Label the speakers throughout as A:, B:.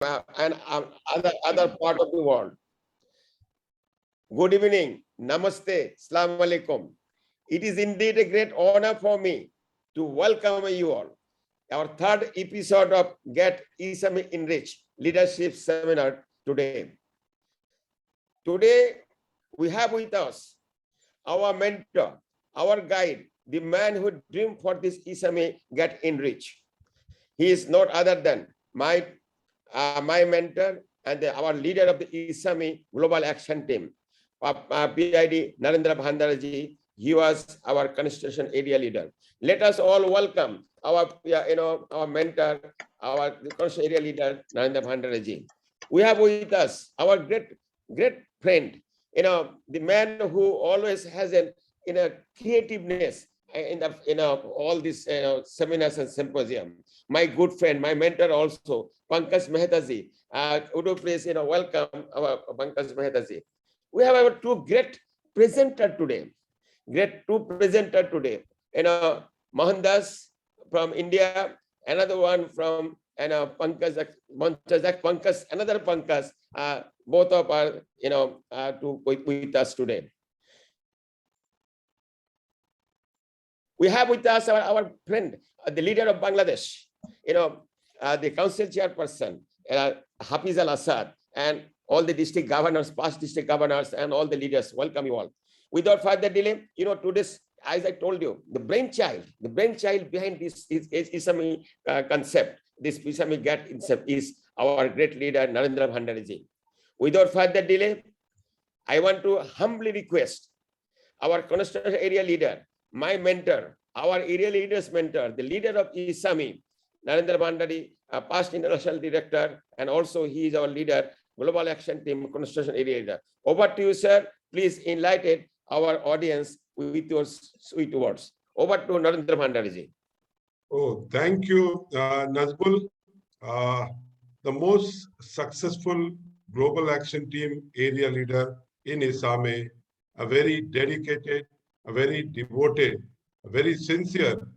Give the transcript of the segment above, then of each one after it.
A: other part of the world. Good evening, namaste, salam alaikum. It is indeed a great honor for me to welcome you all. Our third episode of Get ISAME Enrich Leadership Seminar today. Today, we have with us our mentor, our guide, the man who dreamed for this ISAME Get Enrich. He is not other than my mentor and our leader of the ISAME Global Action Team, PID Narendra Bhandaraji. He was our construction area leader. Let us all welcome our mentor, our construction area leader, Narendra Bhandaraji. We have with us our great friend, the man who always has an creativeness in all these seminars and symposium. My good friend, my mentor also, Pankaj Mehtaji. Would you please welcome our Pankaj Mehtaji. We have our two great presenter today. Mohandas from India, another one from Pankaj, another Pankaj. Both of are with us today. We have with us our friend, the leader of Bangladesh, the council chairperson, Hafiz Al-Assad, and all the district governors, past district governors, and all the leaders. Welcome you all. Without further delay, today's, as I told you, the brainchild behind this ISAME concept, this ISAME GAT concept is our great leader, Narendra Bhandaraji. Without further delay, I want to humbly request our construction area leader, my mentor, our area leaders mentor, the leader of ISAME, Narendra Bhandari, past international director, and also he is our leader, Global Action Team, construction area leader. Over to you, sir. Please enlighten our audience with your sweet words. Over to Narendra Bhandari.
B: Oh, thank you, Nazmul. The most successful Global Action Team area leader in ISAME, a very dedicated, a very devoted, a very sincere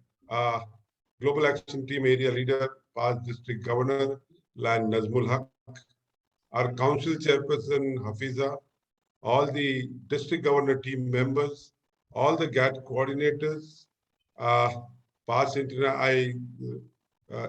B: Global Action Team area leader, past district governor, Lan Nazmul Haq, our council chairperson, Hafiza, all the district governor team members, all the GAT coordinators, I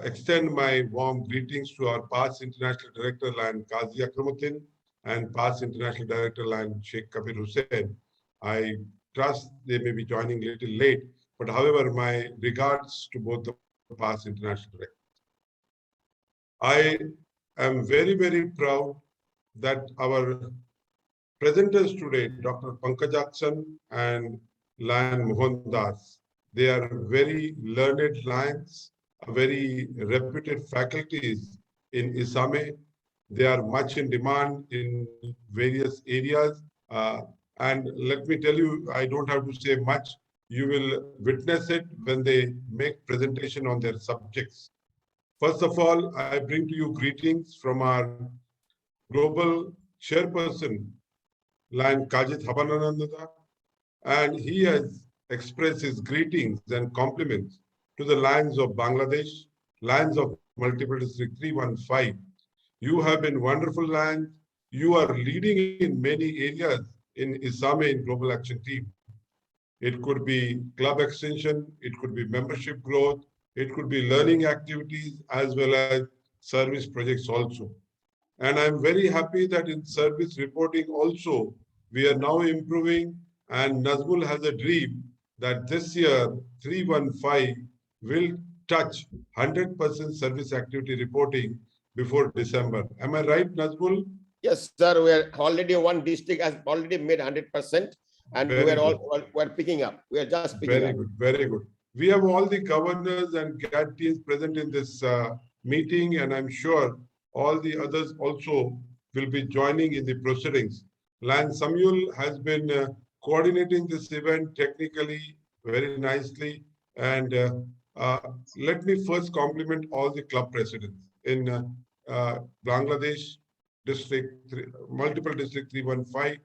B: extend my warm greetings to our past international director, Lan Qazi Akramuddin, and past international director, Lan Sheikh Kabir Hussain. I trust they may be joining a little late, but however, my regards to both the past international directors. I am very, very proud that our presenters today, Dr. Pankaj and Lan Mohandas, they are very learned lions, very reputed faculties in ISAME. They are much in demand in various areas. And let me tell you, I don't have to say much. You will witness it when they make presentation on their subjects. First of all, I bring to you greetings from our global chairperson, Lion Kajit Habananandada, and he has expressed his greetings and compliments to the Lions of Bangladesh, Lions of Multiple District 315. You have been wonderful Lions. You are leading in many areas in ISAME in Global Action Team. It could be club extension, it could be membership growth, it could be learning activities as well as service projects also. And I'm very happy that in service reporting also, we are now improving, and Nazmul has a dream that this year 315 will touch 100% service activity reporting before December. Am I right, Nazmul?
A: Yes, sir. We are already, one district has already made 100%, and we're picking up. We are just picking up.
B: Very good, very good. We have all the governors and GAT teams present in this meeting, and I'm sure all the others also will be joining in the proceedings. Lan Samuel has been coordinating this event technically very nicely. And let me first compliment all the club presidents in Bangladesh multiple district 315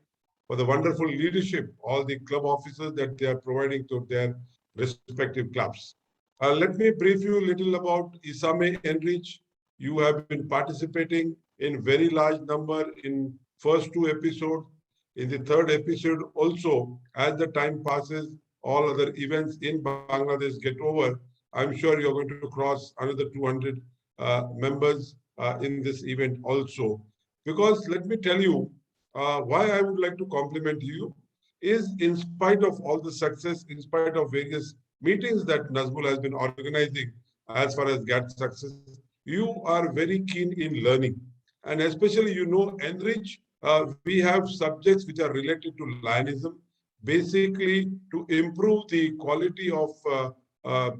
B: for the wonderful leadership, all the club officers that they are providing to their respective clubs. Let me brief you a little about ISAME Enrich. You have been participating in very large number in first two episodes. In the third episode also, as the time passes, all other events in Bangladesh get over. I'm sure you're going to cross another 200 members in this event also. Because let me tell you, why I would like to compliment you is in spite of all the success, in spite of various meetings that Nazmul has been organizing as far as GAT success, you are very keen in learning. And especially, Enrich, we have subjects which are related to Lionism, basically to improve the quality of uh,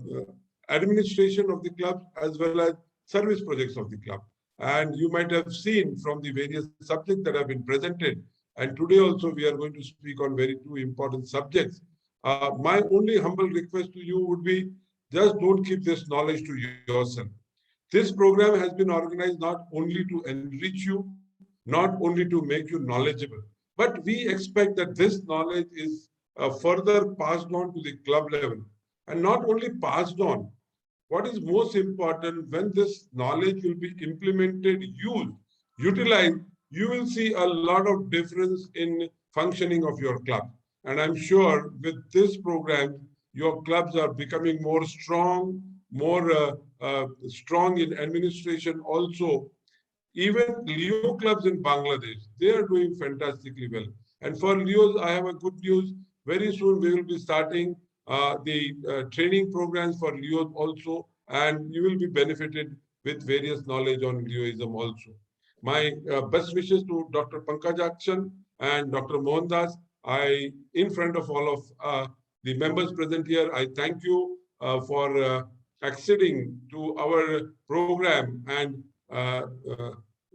B: administration of the club as well as service projects of the club. And you might have seen from the various subjects that have been presented, and today also we are going to speak on very two important subjects. My only humble request to you would be just don't keep this knowledge to yourself. This program has been organized not only to enrich you, not only to make you knowledgeable, but we expect that this knowledge is further passed on to the club level. And not only passed on, what is most important, when this knowledge will be implemented, used, utilized, you will see a lot of difference in functioning of your club. And I'm sure with this program, your clubs are becoming more strong, more strong in administration also. Even Leo clubs in Bangladesh, they are doing fantastically well. And for Leos, I have a good news. Very soon we will be starting the training programs for Leos also, and you will be benefited with various knowledge on Leoism also. My best wishes to Dr. Pankaj Akshan and Dr. Mohandas. In front of all of the members present here, I thank you for acceding to our program and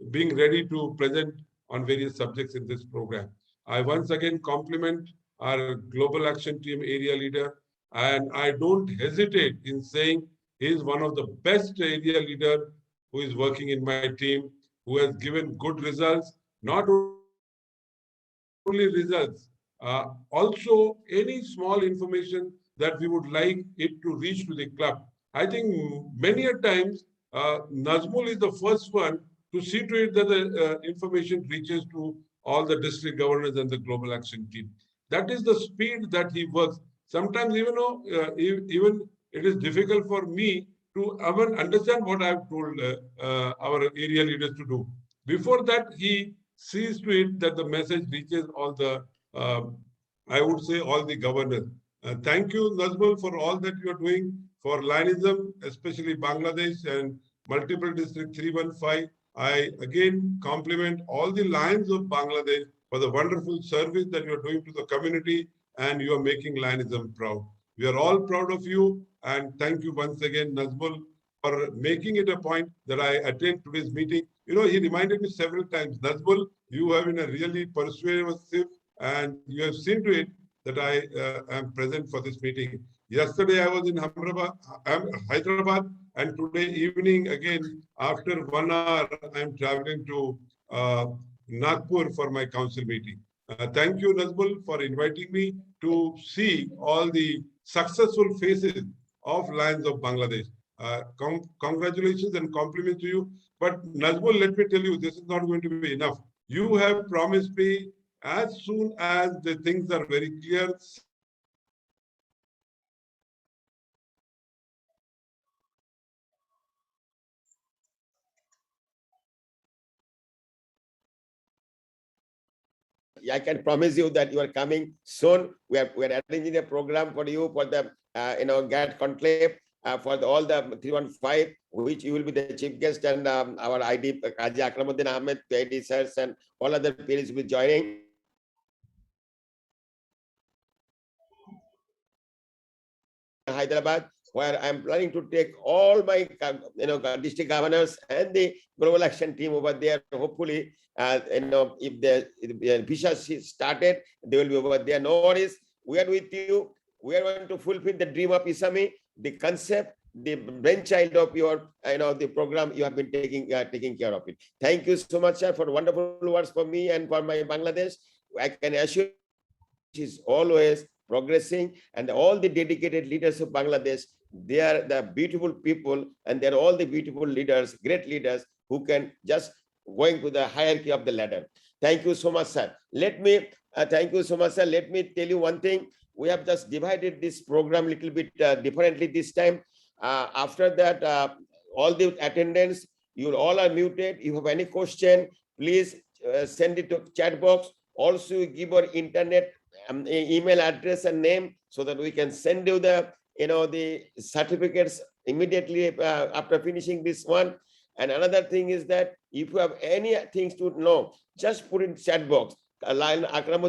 B: being ready to present on various subjects in this program. I once again compliment our Global Action Team area leader, and I don't hesitate in saying he is one of the best area leader who is working in my team, who has given good results, not only results, also any small information that we would like it to reach to the club. I think many a times Nazmul is the first one to see to it that the information reaches to all the district governors and the Global Action Team. That is the speed that he works. Sometimes even though even it is difficult for me to even understand what I've told our area leaders to do. Before that, he sees to it that the message reaches all the, I would say, all the governors. Thank you, Nazmul, for all that you are doing for Lionism, especially Bangladesh and multiple district 315. I again compliment all the Lions of Bangladesh for the wonderful service that you are doing to the community, and you are making Lionism proud. We are all proud of you, and thank you once again, Nazmul, for making it a point that I attend today's meeting. He reminded me several times, Nazmul, you have been a really persuasive, and you have seen to it that I am present for this meeting. Yesterday I was in Hyderabad, and today evening again, after 1 hour, I'm traveling to Nagpur for my council meeting. Thank you, Nazmul, for inviting me to see all the successful faces of Lions of Bangladesh. Congratulations and compliments to you. But Nazmul, let me tell you, this is not going to be enough. You have promised me as soon as the things are very clear,
A: I can promise you that you are coming soon. We are arranging a program for you for the GAT conclave for all the 315, which you will be the chief guest, and our ID Kazi Akramuddin Ahmed, PID sirs, and all other peers will be joining. Hyderabad, where I'm planning to take all my district governors and the Global Action Team over there. Hopefully, if the visa started, they will be over there. No worries. We are with you. We are going to fulfill the dream of Isami, the concept, the brainchild of your, the program. You have been taking care of it. Thank you so much, sir, for wonderful words for me and for my Bangladesh. I can assure you, is always progressing, and all the dedicated leaders of Bangladesh they are the beautiful people, and they're all the beautiful leaders, great leaders who can just going to the hierarchy of the ladder. Thank you so much, sir. Let me thank you so much, sir. Let me tell you one thing. We have just divided this program a little bit differently this time. After that, all the attendants, you all are muted. If you have any question, please send it to chat box. Also, give your internet email address and name so that we can send you the the certificates immediately after finishing this one. And another thing is that if you have any things to know, just put in chat box. Akram,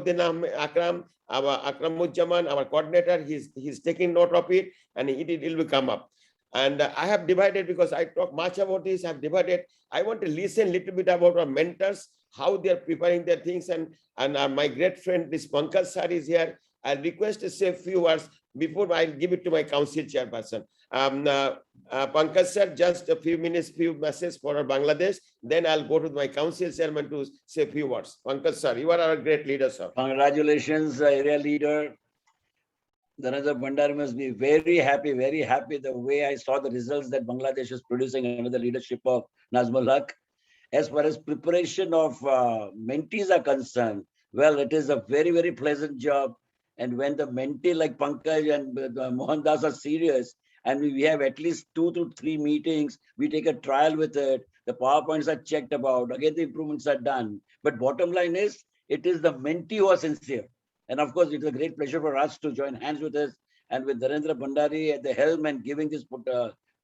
A: Akramuzzaman, our coordinator, he's taking note of it, and it will come up. And I have divided, because I talk much about this. I've divided. I want to listen a little bit about our mentors, how they are preparing their things, and my great friend, this Pankaj sir is here. I request to say a few words before I give it to my council chairperson. Pankaj sir, just a few minutes, few messages for Bangladesh. Then I'll go to my council chairman to say a few words. Pankaj sir, you are our great leader, sir.
C: Congratulations, area leader. Dhananjay Bhandari must be very happy the way I saw the results that Bangladesh is producing under the leadership of Nazmul Haq. As far as preparation of mentees are concerned, well, it is a very, very pleasant job. And when the mentee like Pankaj and Mohandas are serious, and we have at least 2 to 3 meetings, we take a trial with it, the PowerPoints are checked about, again, the improvements are done. But bottom line is, it is the mentee who are sincere. And of course, it's a great pleasure for us to join hands with us and with Dhananjay Bhandari at the helm and giving this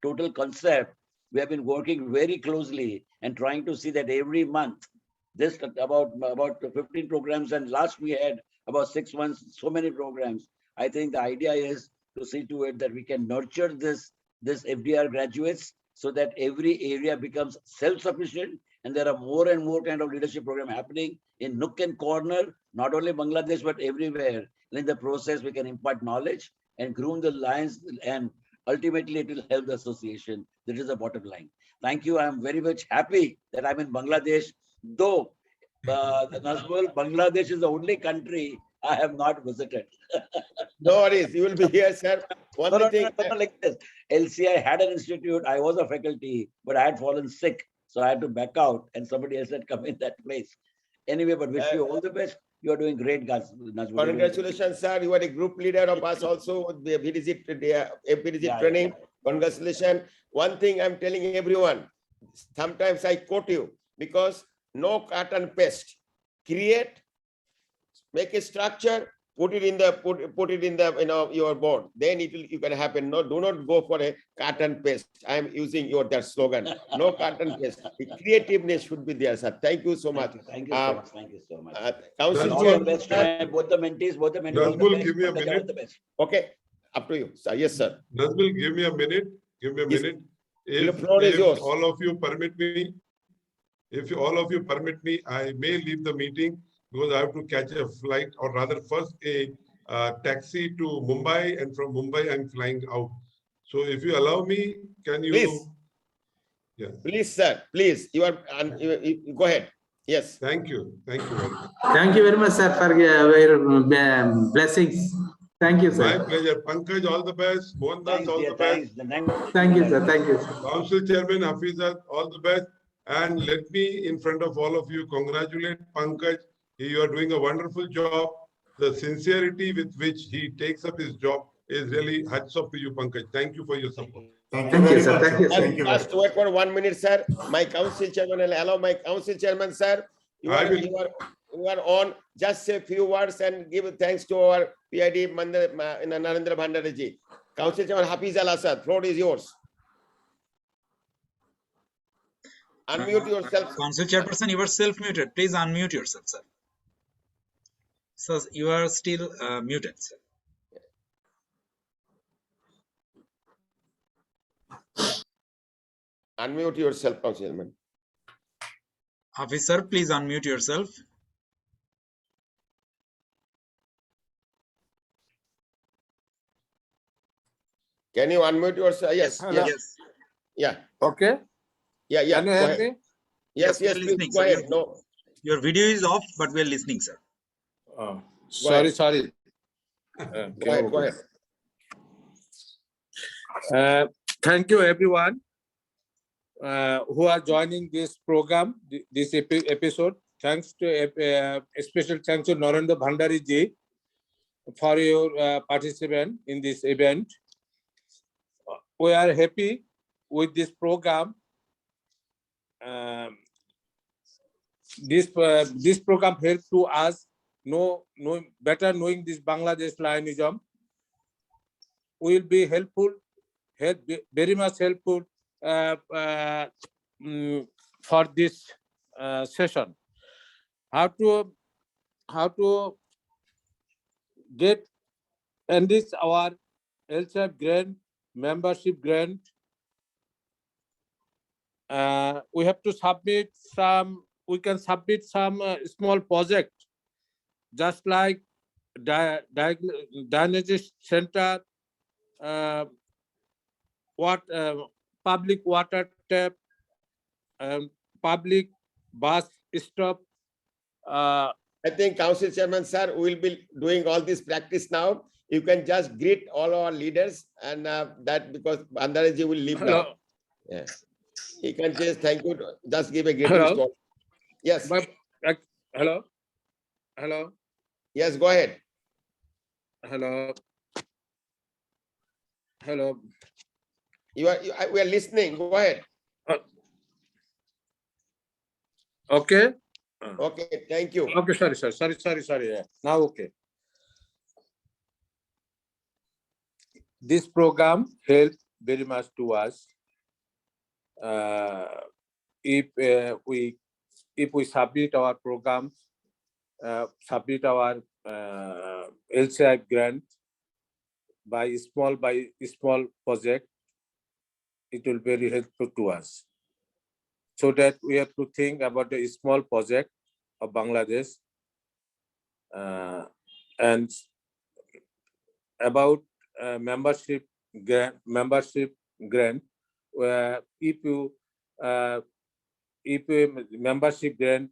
C: total concept. We have been working very closely and trying to see that every month, this about 15 programs, and last we had about 6 months, so many programs. I think the idea is to see to it that we can nurture this FDR graduates so that every area becomes self-sufficient, and there are more and more kind of leadership program happening in nook and corner, not only Bangladesh, but everywhere. And in the process, we can impart knowledge and groom the lines, and ultimately it will help the association. That is the bottom line. Thank you. I'm very much happy that I'm in Bangladesh, though Nazmul, Bangladesh is the only country I have not visited.
A: No worries, you will be here, sir. One thing,
C: like this. LCI had an institute. I was a faculty, but I had fallen sick, so I had to back out, and somebody else had come in that place. Anyway, but wish you all the best. You are doing great, guys.
A: Congratulations, sir. You are a group leader of us also. The visit training. Congratulations. One thing I'm telling everyone, sometimes I quote you, because no cut and paste. Create, make a structure, put it in the your board. Then you can happen. No, do not go for a cut and paste. I am using that slogan. No cut and paste. The creativeness should be there, sir. Thank you so much.
C: Thank you so much. Thank you so much.
A: Council
C: all the best to both the mentees.
B: Nazmul, give me a minute.
A: Okay, up to you, sir. Yes, sir.
B: Nazmul, give me a minute. Give me a minute.
A: The floor is yours.
B: All of you permit me, I may leave the meeting because I have to catch a flight, or rather first a taxi to Mumbai, and from Mumbai I'm flying out. So if you allow me, can you?
A: Please.
B: Yes.
A: Please, sir. Please. You go ahead. Yes.
B: Thank you. Thank you very much.
D: Thank you very much, sir, for your blessings. Thank you, sir.
B: My pleasure. Pankaj, all the best. Mohandas, all the best.
D: Thank you, sir. Thank you, sir.
B: Council Chairman Hafizat, all the best. And let me, in front of all of you, congratulate Pankaj. You are doing a wonderful job. The sincerity with which he takes up his job is really hats off to you, Pankaj. Thank you for your support.
D: Thank you, sir. Thank you, sir.
A: Just wait for 1 minute, sir. My council chairman will allow my council chairman, sir. You are on. Just say a few words and give thanks to our PID Narendra Bhandari ji. Council chairman Hafiz Al Asad, floor is yours. Unmute yourself.
E: Council chairperson, you are self-muted. Please unmute yourself, sir. So you are still muted, sir.
A: Unmute yourself, Councilman.
E: Hafiz sir, please unmute yourself.
A: Can you unmute yourself? Yes.
F: Hello.
A: Yes. Yeah.
F: Okay.
A: Yeah.
F: Can you hear me?
A: Yes. Yes. Please go ahead. No.
E: Your video is off, but we are listening, sir.
F: Sorry.
A: Go ahead.
F: Thank you, everyone who are joining this program, this episode. Thanks to special thanks to Narendra Bhandari ji for your participation in this event. We are happy with this program. This program helped to us know better knowing this Bangladesh Lionism. Will be helpful, very much helpful for this session. How to get enrich our LCIF grant, membership grant. We have to submit some. We can submit some small project, just like diagnosis center, public water tap, public bus stop.
A: I think Council Chairman, sir, will be doing all this practice now. You can just greet all our leaders, and that because Bhandari will leave now. Yes. You can just thank you. Just give a greeting to all. Yes.
F: Hello. Hello.
A: Yes, go ahead.
F: Hello. Hello.
A: We are listening. Go ahead.
F: Okay.
A: Okay, thank you.
F: Okay, sorry. Yeah. Now, okay. This program helped very much to us. If we submit our programs, submit our LCIF grant by small project, it will be very helpful to us. So that we have to think about the small project of Bangladesh and about membership grant. Where if you membership grant,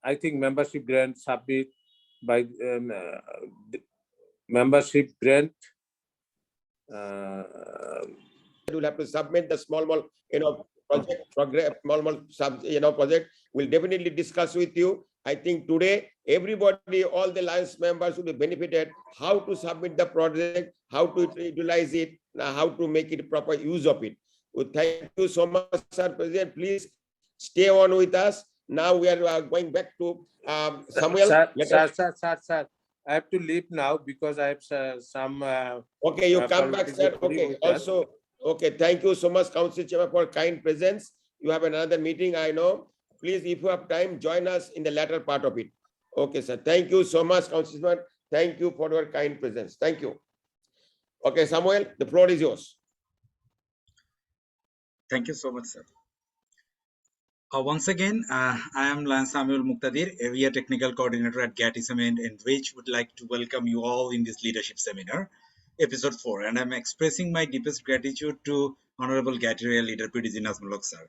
F: I think membership grant submit by membership grant.
A: You'll have to submit the small, project program, project. We'll definitely discuss with you. I think today, everybody, all the Alliance members will be benefited how to submit the project, how to utilize it, how to make it proper use of it. Well, thank you so much, Sir President. Please stay on with us. Now we are going back to Samuel.
F: Sir, I have to leave now because I have some.
A: Okay, you come back, sir. Okay, also. Okay, thank you so much, Council Chairman, for kind presence. You have another meeting, I know. Please, if you have time, join us in the latter part of it. Okay, sir. Thank you so much, Council Chairman. Thank you for your kind presence. Thank you. Okay, Samuel, the floor is yours.
E: Thank you so much, sir. Once again, I am Lance Samuel Muqtadir, Area Technical Coordinator at GATISM, and which would like to welcome you all in this leadership seminar, episode 4. And I'm expressing my deepest gratitude to Honorable GATI Area Leader PDG Nazmul Haq sir.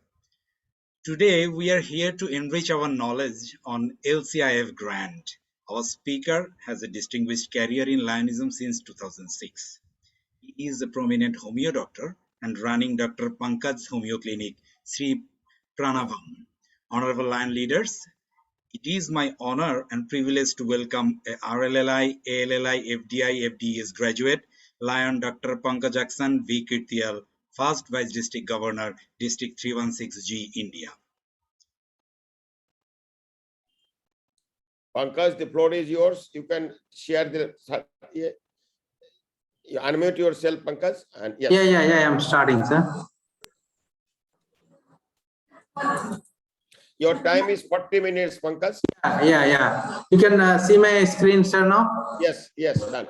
E: Today, we are here to enrich our knowledge on LCIF grant. Our speaker has a distinguished career in Lionism since 2006. He is a prominent homeo doctor and running Dr. Pankaj's Homeo Clinic, Sri Pranavam. Honorable Lion leaders, it is my honor and privilege to welcome a RLLI, ALLI, FDI, FDES graduate, Lion Dr. Pankaj Aksan V. Kirtial, First Vice District Governor, District 316G, India.
A: Pankaj, the floor is yours. You can share the. You unmute yourself, Pankaj. And yes.
D: Yeah. I'm starting, sir.
A: Your time is 40 minutes, Pankaj.
D: Yeah. You can see my screen, sir, now?
A: Yes, done.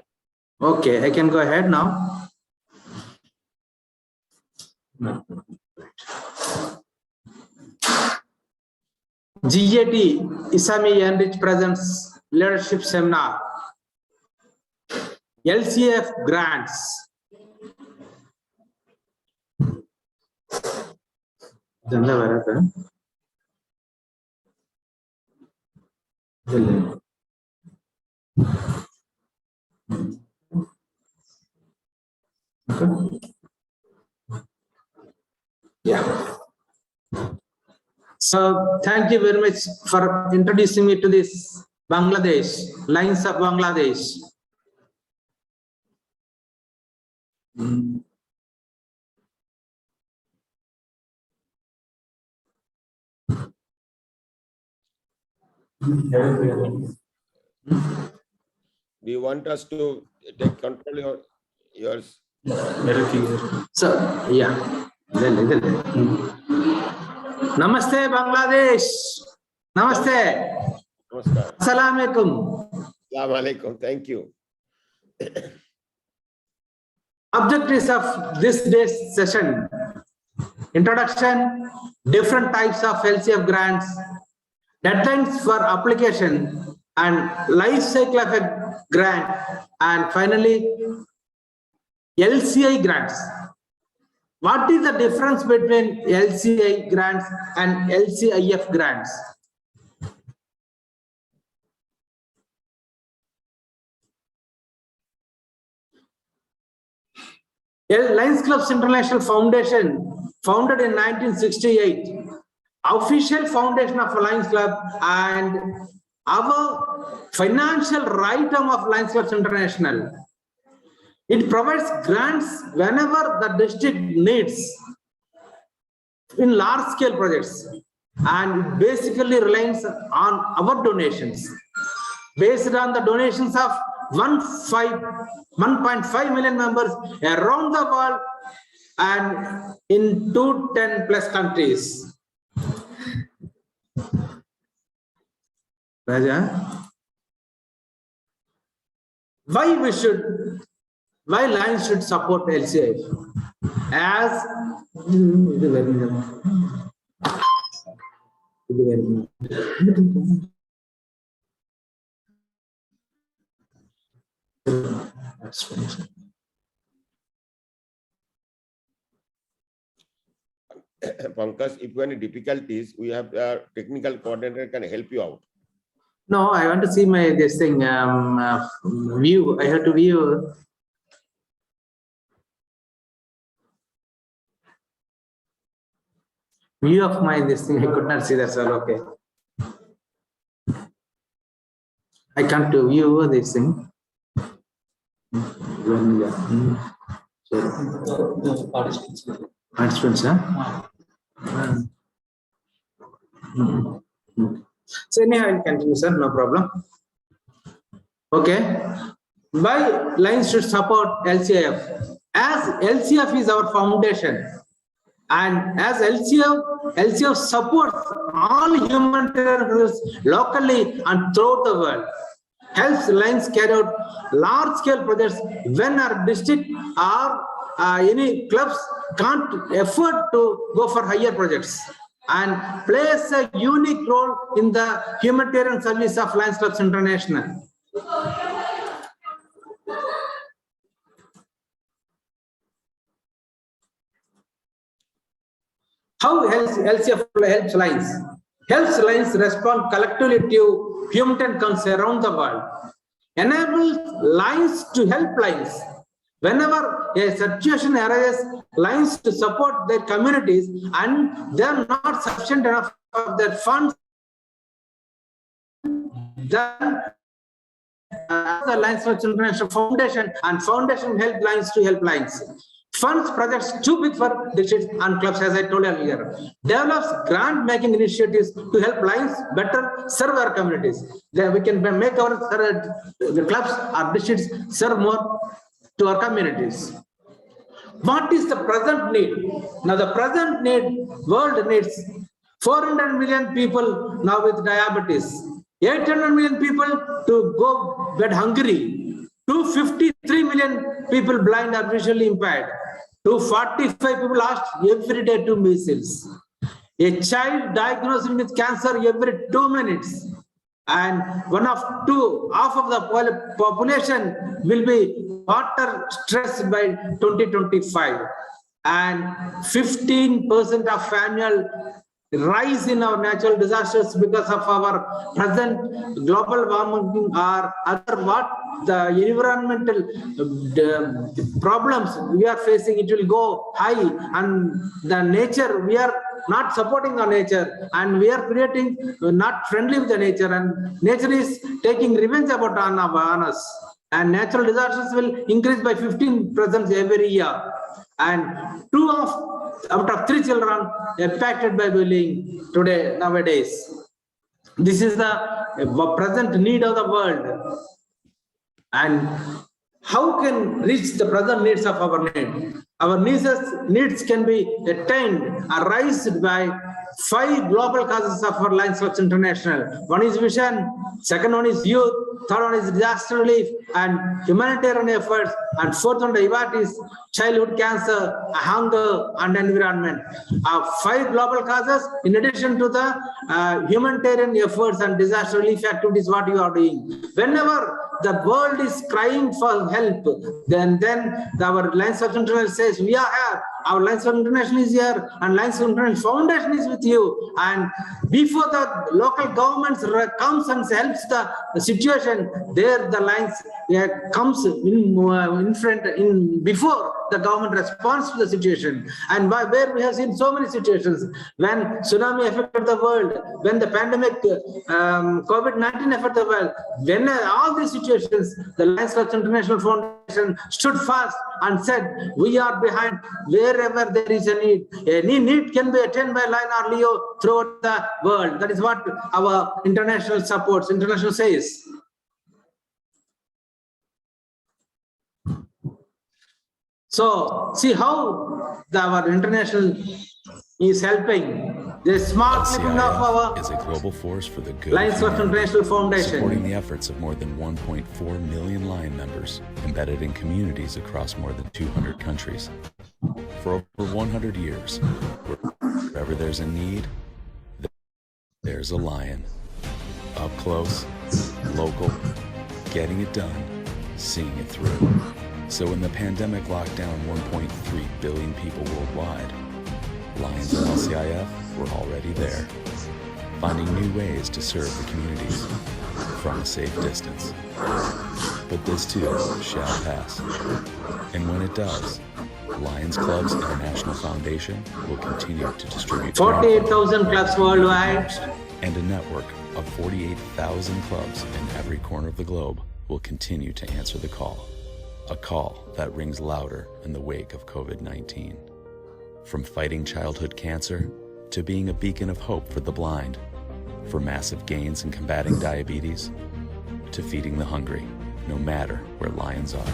D: Okay, I can go ahead now. GAT Isami Enrich presents leadership seminar. LCIF Grants. Yeah. So thank you very much for introducing me to this Bangladesh, Lines of Bangladesh.
A: Do you want us to take control of yours?
D: So, yeah. Namaste, Bangladesh. Namaste.
A: Namaskar.
D: Assalamu alaikum.
A: Assalamu alaikum. Thank you.
D: Objectives of this day's session: introduction, different types of LCIF grants, deadlines for application, and life cycle of a grant, and finally, LCI grants. What is the difference between LCI grants and LCIF grants? Lions Clubs International Foundation, founded in 1968, official foundation of Lions Club, and our financial right arm of Lions Clubs International. It provides grants whenever the district needs in large-scale projects, and it basically relies on our donations. Based on the donations of 1.5 million members around the world and in 210 plus countries. Raja, why Lions should support LCIF? As
A: Pankaj, if you have any difficulties, we have our technical coordinator can help you out.
D: no, I want to see my this thing view. I have to view. View of my this thing. I could not see that. So okay. I can't view this thing. Participants, huh? So anyhow, I'll continue, sir. No problem. Okay. Why Lions should support LCIF? As LCIF is our foundation, and as LCIF supports all humanitarian groups locally and throughout the world, helps Lions carry out large-scale projects when our district or any clubs can't afford to go for higher projects, and plays a unique role in the humanitarian service of Lions Clubs International. How LCIF helps Lions? Helps Lions respond collectively to humanitarian concerns around the world. Enables Lions to help Lions. Whenever a situation arises, Lions to support their communities, and they are not sufficient enough of their funds, then the Lions Clubs International Foundation, and foundation help Lions to help Lions. Funds projects too big for districts and clubs, as I told earlier. Develops grant making initiatives to help Lions better serve our communities. Then we can make our the clubs, our districts serve more to our communities. What is the present need? Now the present need, world needs 400 million people now with diabetes, 800 million people to go bed hungry, 253 million people blind or visually impaired, 245 people lost every day to measles, a child diagnosed with cancer every 2 minutes, and half of the population will be water stressed by 2025, and 15% of annual rise in our natural disasters because of our present global warming or other the environmental problems we are facing, it will go high, and the nature, we are not supporting the nature, and we are creating not friendly with the nature, and nature is taking revenge about on us, and natural disasters will increase by 15% every year, and 2 out of 3 children impacted by bullying today nowadays. This is the present need of the world. And how can reach the present needs of our need? Our needs can be attained or raised by 5 global causes of our LCIF International. One is vision, second one is youth, third one is disaster relief and humanitarian efforts, and fourth one is childhood cancer, hunger, and environment. 5 global causes in addition to the humanitarian efforts and disaster relief activities what you are doing. Whenever the world is crying for help, then our LCIF International says, we are here, our LCIF International is here, and LCIF International Foundation is with you. And before the local governments comes and helps the situation, there the lines comes in front, before the government responds to the situation. And where we have seen so many situations, when tsunami affected the world, when the pandemic, COVID-19 affected the world, when all these situations, the LCIF International Foundation stood fast and said, we are behind wherever there is a need. Any need can be attained by Lion or Leo throughout the world. That is what our international supports, international says. So see how our international is helping. The smart living of our
G: is a global force for the good
D: LCIF International Foundation,
G: supporting the efforts of more than 1.4 million Lion members embedded in communities across more than 200 countries. For over 100 years, wherever there's a need, there's a Lion. Up close, local, getting it done, seeing it through. So when the pandemic locked down 1.3 billion people worldwide, Lions and LCIF were already there, finding new ways to serve the communities from a safe distance. But this too shall pass. And when it does, Lions Clubs International Foundation will continue to distribute
D: 48,000 clubs worldwide,
G: and a network of 48,000 clubs in every corner of the globe will continue to answer the call. A call that rings louder in the wake of COVID-19. From fighting childhood cancer to being a beacon of hope for the blind, for massive gains in combating diabetes, to feeding the hungry, no matter where Lions are.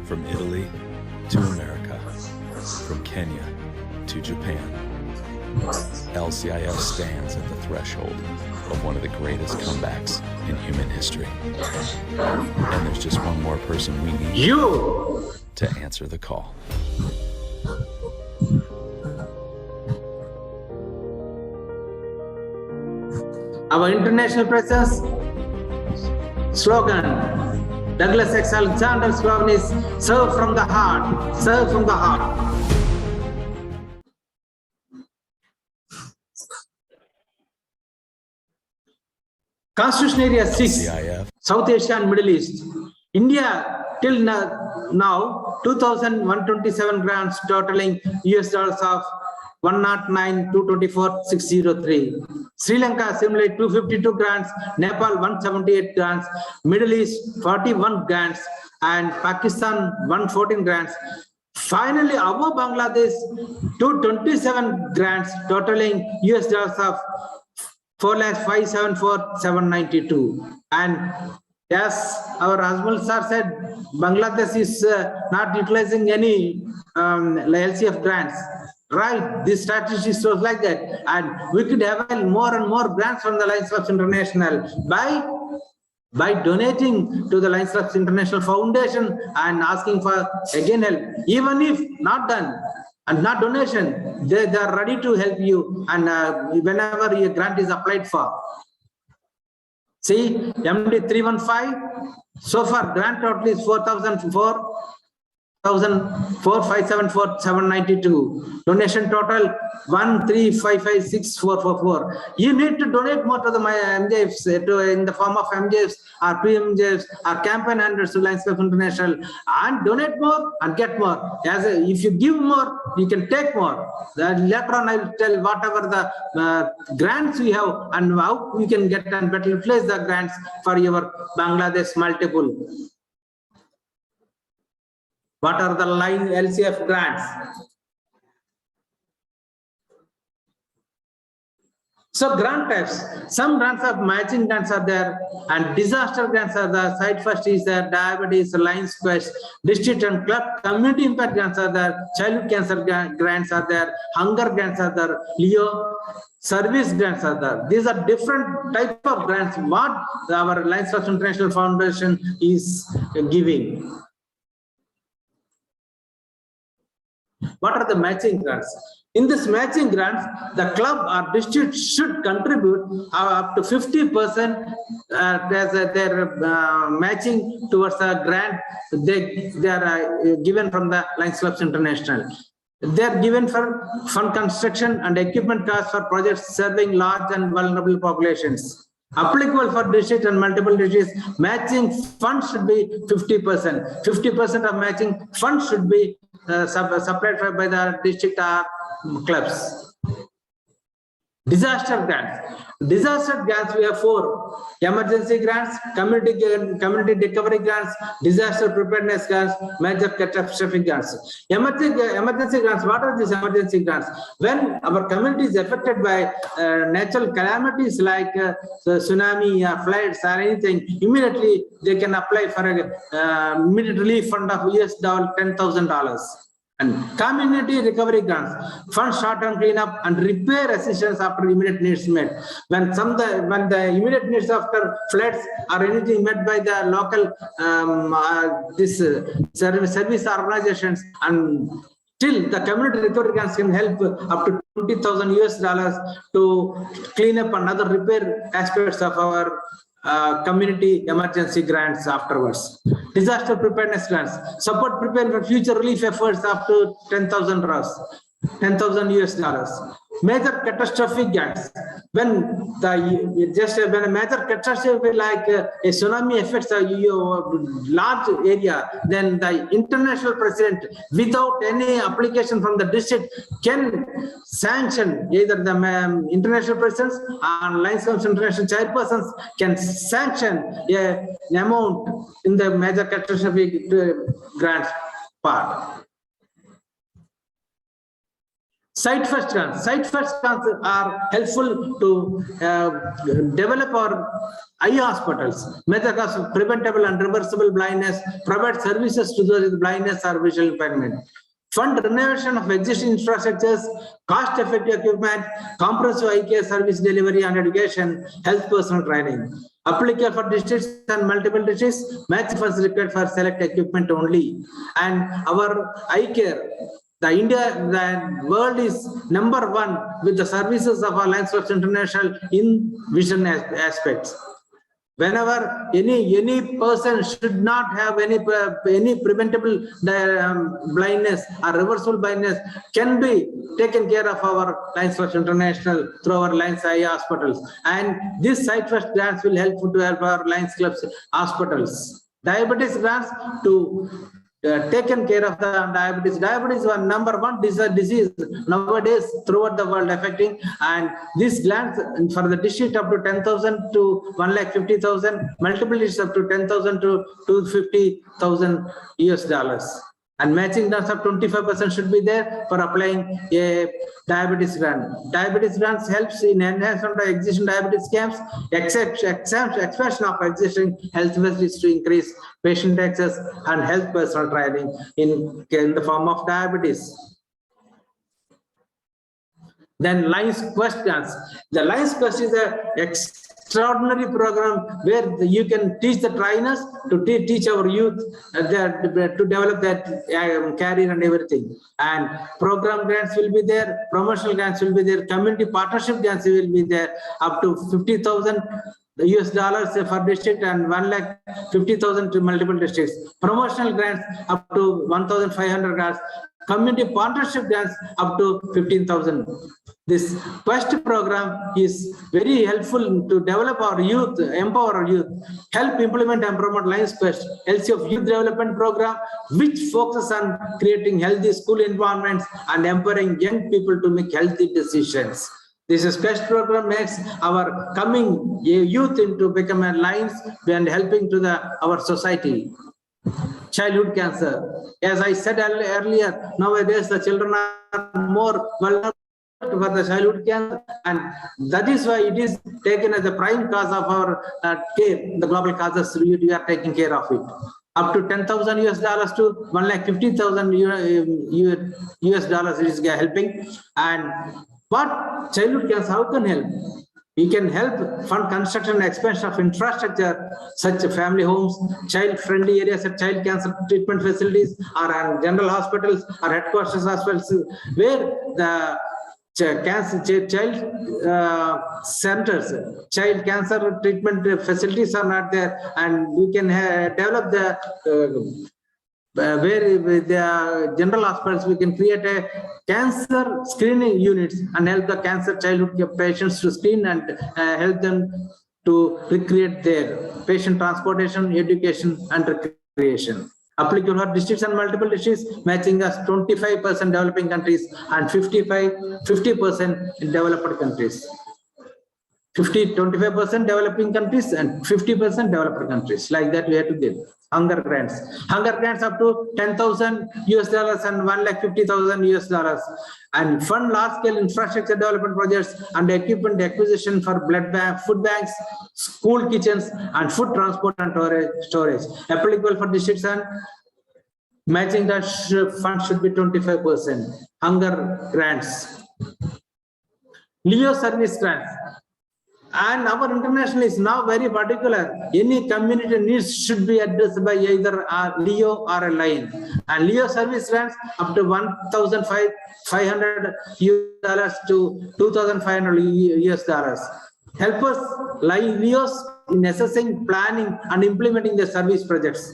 G: From Italy to America, from Kenya to Japan, LCIF stands at the threshold of one of the greatest comebacks in human history. And there's just one more person we need to answer the call.
D: Our international presence slogan, Douglas X. Alexander's slogan is serve from the heart, serve from the heart. Constitution Area 6,
G: LCIF.
D: South Asia and Middle East. India till now 2,127 grants totaling US dollars of 109,224,603. Sri Lanka similarly 252 grants, Nepal 178 grants, Middle East 41 grants, and Pakistan 114 grants. Finally, above Bangladesh 227 grants totaling US dollars of 4,574,792. And yes, our Azmul sir said Bangladesh is not utilizing any LCIF grants. Right, this strategy shows like that, and we could have more and more grants from the LCIF International by donating to the LCIF International Foundation and asking for again help. Even if not done and not donation, they are ready to help you, and whenever a grant is applied for. See, MD 315, so far grant total is 4,004. 1,457,792. Donation total 1,355,6,444. You need to donate more to the MJFs in the form of MJFs or PMJFs or campaign handlers to LCIF International, and donate more and get more. If you give more, you can take more. Later on, I will tell whatever the grants we have and how we can get and better utilize the grants for your Bangladesh multiple. What are the line LCIF grants? So grant types, some grants of matching grants are there, and disaster grants are there. Side first is there, diabetes, Lions Quest, district and club community impact grants are there, childhood cancer grants are there, hunger grants are there, Leo service grants are there. These are different type of grants what our LCIF International Foundation is giving. What are the matching grants? In this matching grants, the club or district should contribute up to 50% as their matching towards a grant they are given from the LCIF International. They are given for fund construction and equipment costs for projects serving large and vulnerable populations. Applicable for district and multiple districts, matching funds should be 50%. 50% of matching funds should be supplied by the district or clubs. Disaster grants. Disaster grants, we have 4: emergency grants, community recovery grants, disaster preparedness grants, major catastrophic grants. Emergency grants, what are these emergency grants? When our community is affected by natural calamities like tsunami or floods or anything, immediately they can apply for a immediate relief fund of $10,000. And community recovery grants, fund short-term cleanup and repair assistance after immediate needs met. When the immediate needs after floods are anything met by the local service organizations, and still the community recovery grants can help up to $20,000 to clean up and other repair aspects of our community emergency grants afterwards. Disaster preparedness grants, support preparing for future relief efforts up to $10,000. Major catastrophic grants, when a major catastrophe like a tsunami affects a large area, then the international president, without any application from the district, can sanction, either the international presidents and LCIF International chairpersons can sanction an amount in the major catastrophic grants part. Site first grants. Site first grants are helpful to develop our eye hospitals, measure cause of preventable and reversible blindness, provide services to those with blindness or visual impairment, fund renovation of existing infrastructures, cost-effective equipment, comprehensive eye care service delivery and education, health personnel training. Applicable for districts and multiple districts, match funds required for select equipment only. And our eye care, the world is #1 with the services of our LCIF International in vision aspects. Whenever any person should not have any preventable blindness or reversible blindness can be taken care of our LCIF International through our Lions Eye hospitals. And this site first grants will help our Lions Clubs hospitals. Diabetes grants to taken care of the diabetes. Diabetes is #1 disease nowadays throughout the world affecting, and this grants for the district up to 10,000 to 1,50,000, multiple districts up to 10,000 to $250,000. And matching grants of 25% should be there for applying a diabetes grant. Diabetes grants helps in enhancement of existing diabetes camps, expansion of existing health facilities to increase patient access and health personal training in the form of diabetes. Then Lions Quest grants. The Lions Quest is an extraordinary program where you can teach the trainers to teach our youth to develop that career and everything. And program grants will be there, promotional grants will be there, community partnership grants will be there up to 50,000. US dollars for district and 1,50,000 to multiple districts. Promotional grants up to 1,500 grants. Community partnership grants up to 15,000. This Quest program is very helpful to develop our youth, empower our youth, help implement and promote Lions Quest, LCIF Youth Development Program, which focuses on creating healthy school environments and empowering young people to make healthy decisions. This Quest program makes our coming youth into become a Lions and helping to our society. Childhood cancer. As I said earlier, nowadays the children are more vulnerable for the childhood cancer, and that is why it is taken as the prime cause of our care. The global causes, we are taking care of it. Up to $10,000 US to 1,50,000 US dollars is helping. And what childhood cancer, how can help? We can help fund construction and expansion of infrastructure such as family homes, child-friendly areas at child cancer treatment facilities, or general hospitals or headquarters hospitals, where the child centers, child cancer treatment facilities are not there, and we can develop the where with the general hospitals we can create a cancer screening units and help the cancer childhood patients to screen and help them to recreate their patient transportation, education and recreation. Applicable for districts and multiple districts, matching us 25% developing countries and 50% in developed countries. 25% developing countries and 50% developed countries. Like that we have to give. Hunger grants. Hunger grants up to $10,000 US and 1,50,000 US dollars. And fund large-scale infrastructure development projects and equipment acquisition for blood bank, food banks, school kitchens, and food transport and storage. Applicable for districts and matching that fund should be 25%. Hunger grants. Leo service grants. And our international is now very particular. Any community needs should be addressed by either a Leo or a Lion. And Leo service grants up to $1,500 US to 2,500 US dollars. Help us Leos in assessing, planning, and implementing the service projects.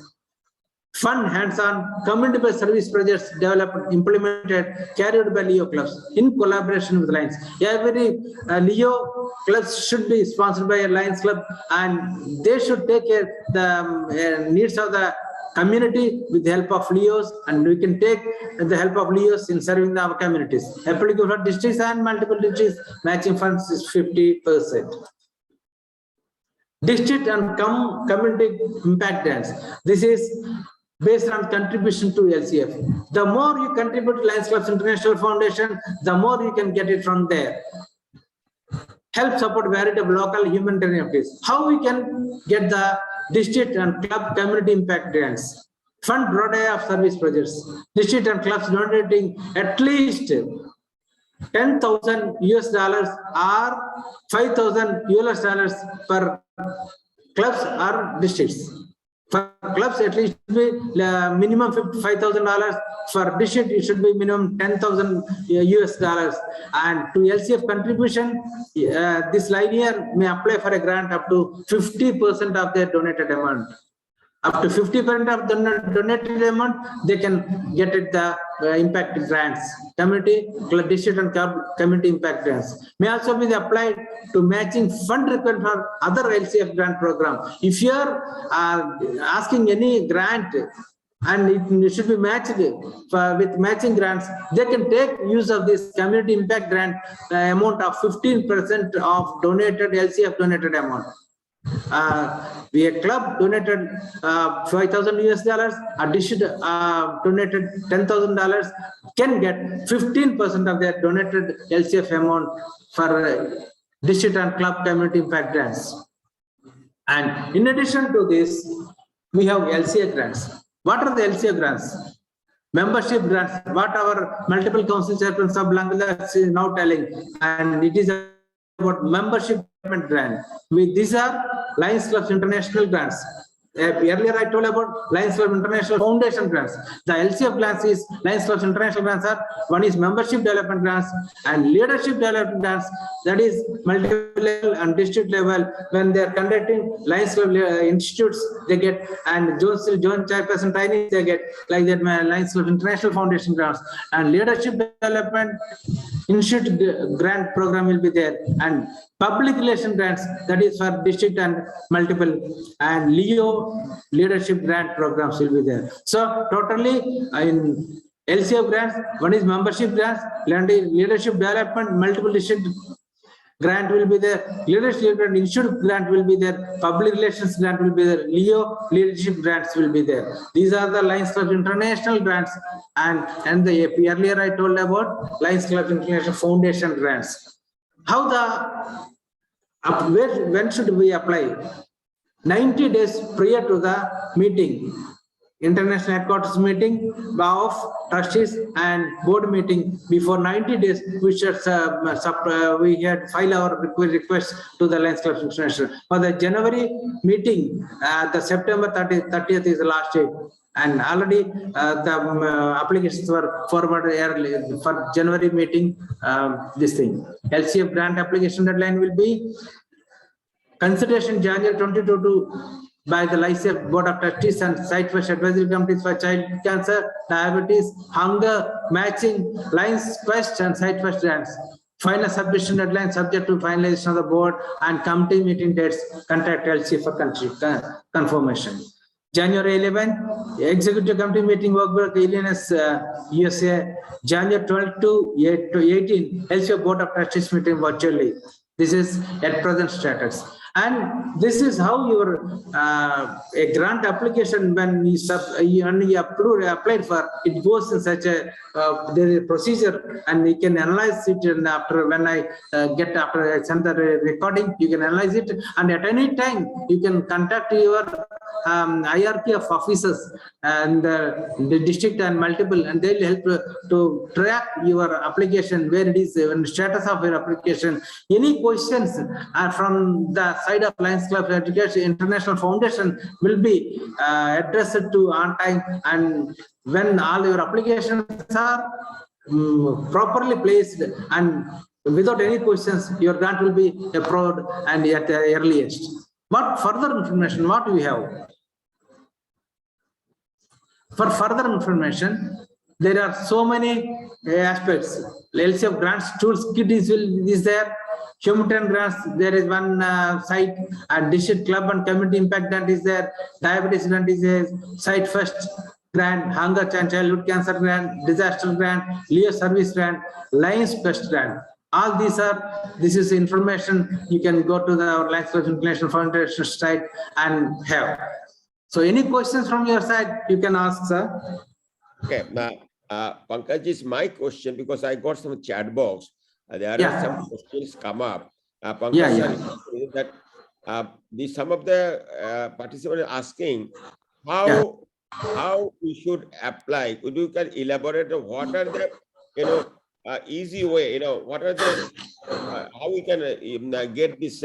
D: Fund hands-on community-based service projects developed, implemented, carried by Leo clubs in collaboration with Lions. Every Leo clubs should be sponsored by a Lions club, and they should take care the needs of the community with the help of Leos, and we can take the help of Leos in serving our communities. Applicable for districts and multiple districts, matching funds is 50%. District and community impact grants. This is based on contribution to LCIF. The more you contribute to Lions Clubs International Foundation, the more you can get it from there. Help support variety of local humanitarian activities. How we can get the district and club community impact grants? Fund broad array of service projects. District and clubs donating at least $10,000 US or 5,000 US dollars per clubs or districts. For clubs, at least be minimum $5,000. For district, it should be minimum $10,000 US dollars. And to LCIF contribution, this linear may apply for a grant up to 50% of their donated amount. Up to 50% of the donated amount, they can get it the impact grants, community, district and community impact grants. May also be applied to matching fund required for other LCIF grant program. If you are asking any grant and it should be matched with matching grants, they can take use of this community impact grant amount of 15% of donated LCIF donated amount. A club donated 5,000 US dollars, a district donated $10,000, can get 15% of their donated LCIF amount for district and club community impact grants. And in addition to this, we have LCIF grants. What are the LCIF grants? Membership grants, what our multiple council chairmen of Bangladesh is now telling, and it is about membership grant. These are Lions Clubs International grants. Earlier I told about LCIF International Foundation grants. The LCIF grants is LCIF International grants are one is membership development grants and leadership development grants. That is multi-level and district level. When they are conducting LCIF institutes, they get, and joint chairperson training they get, like that. LCIF International Foundation grants and leadership development institute grant program will be there, and public relation grants, that is for district and multiple, and Leo leadership grant programs will be there. So totally in LCIF grants, one is membership grants, leadership development, multiple district grant will be there, leadership and institute grant will be there, public relations grant will be there, Leo leadership grants will be there. These are the LCIF International grants, and the earlier I told about LCIF International Foundation grants. How when should we apply? 90 days prior to the meeting, international headquarters meeting of trustees and board meeting. Before 90 days, we should we had file our request to the LCIF International. For the January meeting, the September 30th is the last day. And already the applications were forwarded early for January meeting. This thing, LCIF grant application deadline will be consideration January 2022 by the LCIF Board of Trustees and Site-First Advisory Committees for Child Cancer, Diabetes, Hunger, Matching, Lines Quest and Site-First grants. Final submission deadline subject to finalization of the board and committee meeting dates. Contact LCIF for country confirmation. January 11, Executive Committee meeting workbook Illinois, USA. January 12 to 18, LCIF Board of Trustees meeting virtually. This is at present status. And this is how your a grant application, when you applied for, it goes in such a there is a procedure, and you can analyze it. And after when I after I send the recording, you can analyze it, and at any time you can contact your hierarchy of officers and the district and multiple, and they'll help to track your application, where it is, and status of your application. Any questions are from the side of Lions Club Education International Foundation will be addressed to on time, and when all your applications are properly placed and without any questions, your grant will be approved and at the earliest. But further information, what we have? For further information, there are so many aspects. LCIF Grants Tools Kit is there. Humanitarian grants, there is one site, and district club and community impact grant is there. Diabetes grant is there. Site First grant, hunger and childhood cancer grant, disaster grant, Leo service grant, Lions Quest grant. All these are, this is information you can go to our LCIF International Foundation site and have. So any questions from your side, you can ask, sir.
A: Okay, Pankaj, is my question, because I got some chat box. There are some questions come up. Pankaj, that some of the participants are asking how we should apply. Could you can elaborate what are the easy way? What are the how we can get this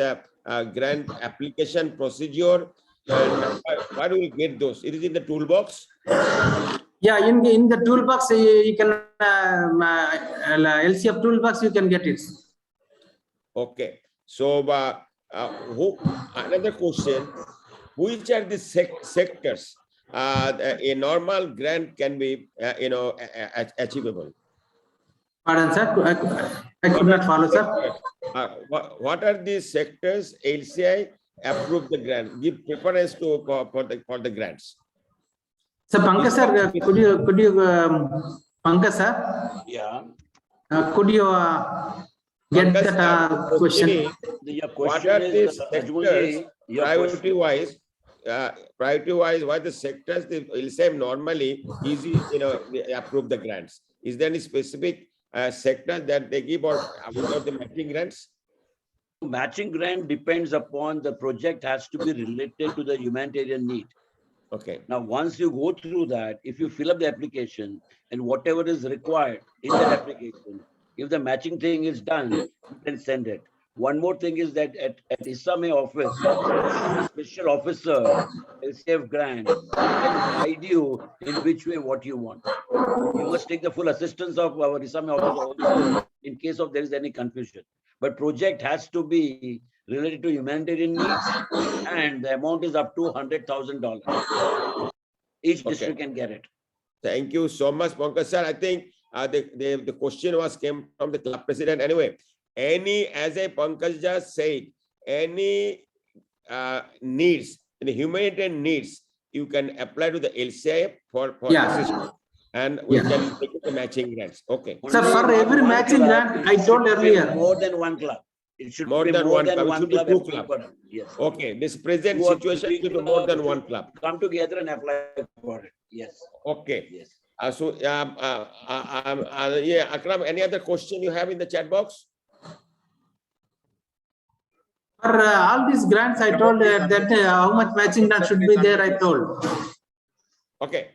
A: grant application procedure? And why do we get those? It is in the toolbox.
D: Yeah, in the toolbox you can LCIF toolbox you can get it. Okay.
A: So another question: which are the sectors a normal grant can be achievable?
D: Pardon, sir. I could not follow, sir.
A: What are the sectors LCI approve the grant, give preference to for the grants?
D: So Pankaj sir, could you Pankaj sir?
C: Yeah.
D: Could you get
A: Pankaj,
D: that question?
A: What are the sectors priority wise? Why the sectors the LCIF normally easy approve the grants? Is there any specific sector that they give or without the matching grants?
C: Matching grant depends upon the project has to be related to the humanitarian need.
A: Okay.
C: Now, once you go through that, if you fill up the application and whatever is required in that application, if the matching thing is done, you can send it. One more thing is that at ISAME office, a special officer, LCIF Grants, can guide you in which way what you want. You must take the full assistance of our ISAME office also in case of there is any confusion. But project has to be related to humanitarian needs, and the amount is up to $100,000. Each district can get it.
A: Thank you so much, Pankaj sir. I think the question came from the club president. Anyway, as a Pankaj just said, any needs, any humanitarian needs, you can apply to the LCIF for assistance. And we can take the matching grants. Okay.
D: So for every matching grant, I told earlier.
C: More than one club. It should
A: more
C: be
A: than
C: more
A: one
C: than
A: club.
C: one
A: It should
C: club.
A: be 2 clubs.
C: Yes.
A: Okay. This present situation should be more than one club.
C: Come together and apply for it. Yes.
A: Okay.
C: Yes.
A: Yeah, Akram, any other question you have in the chat box?
D: For all these grants, I told that how much matching grant should be there, I told.
A: Okay.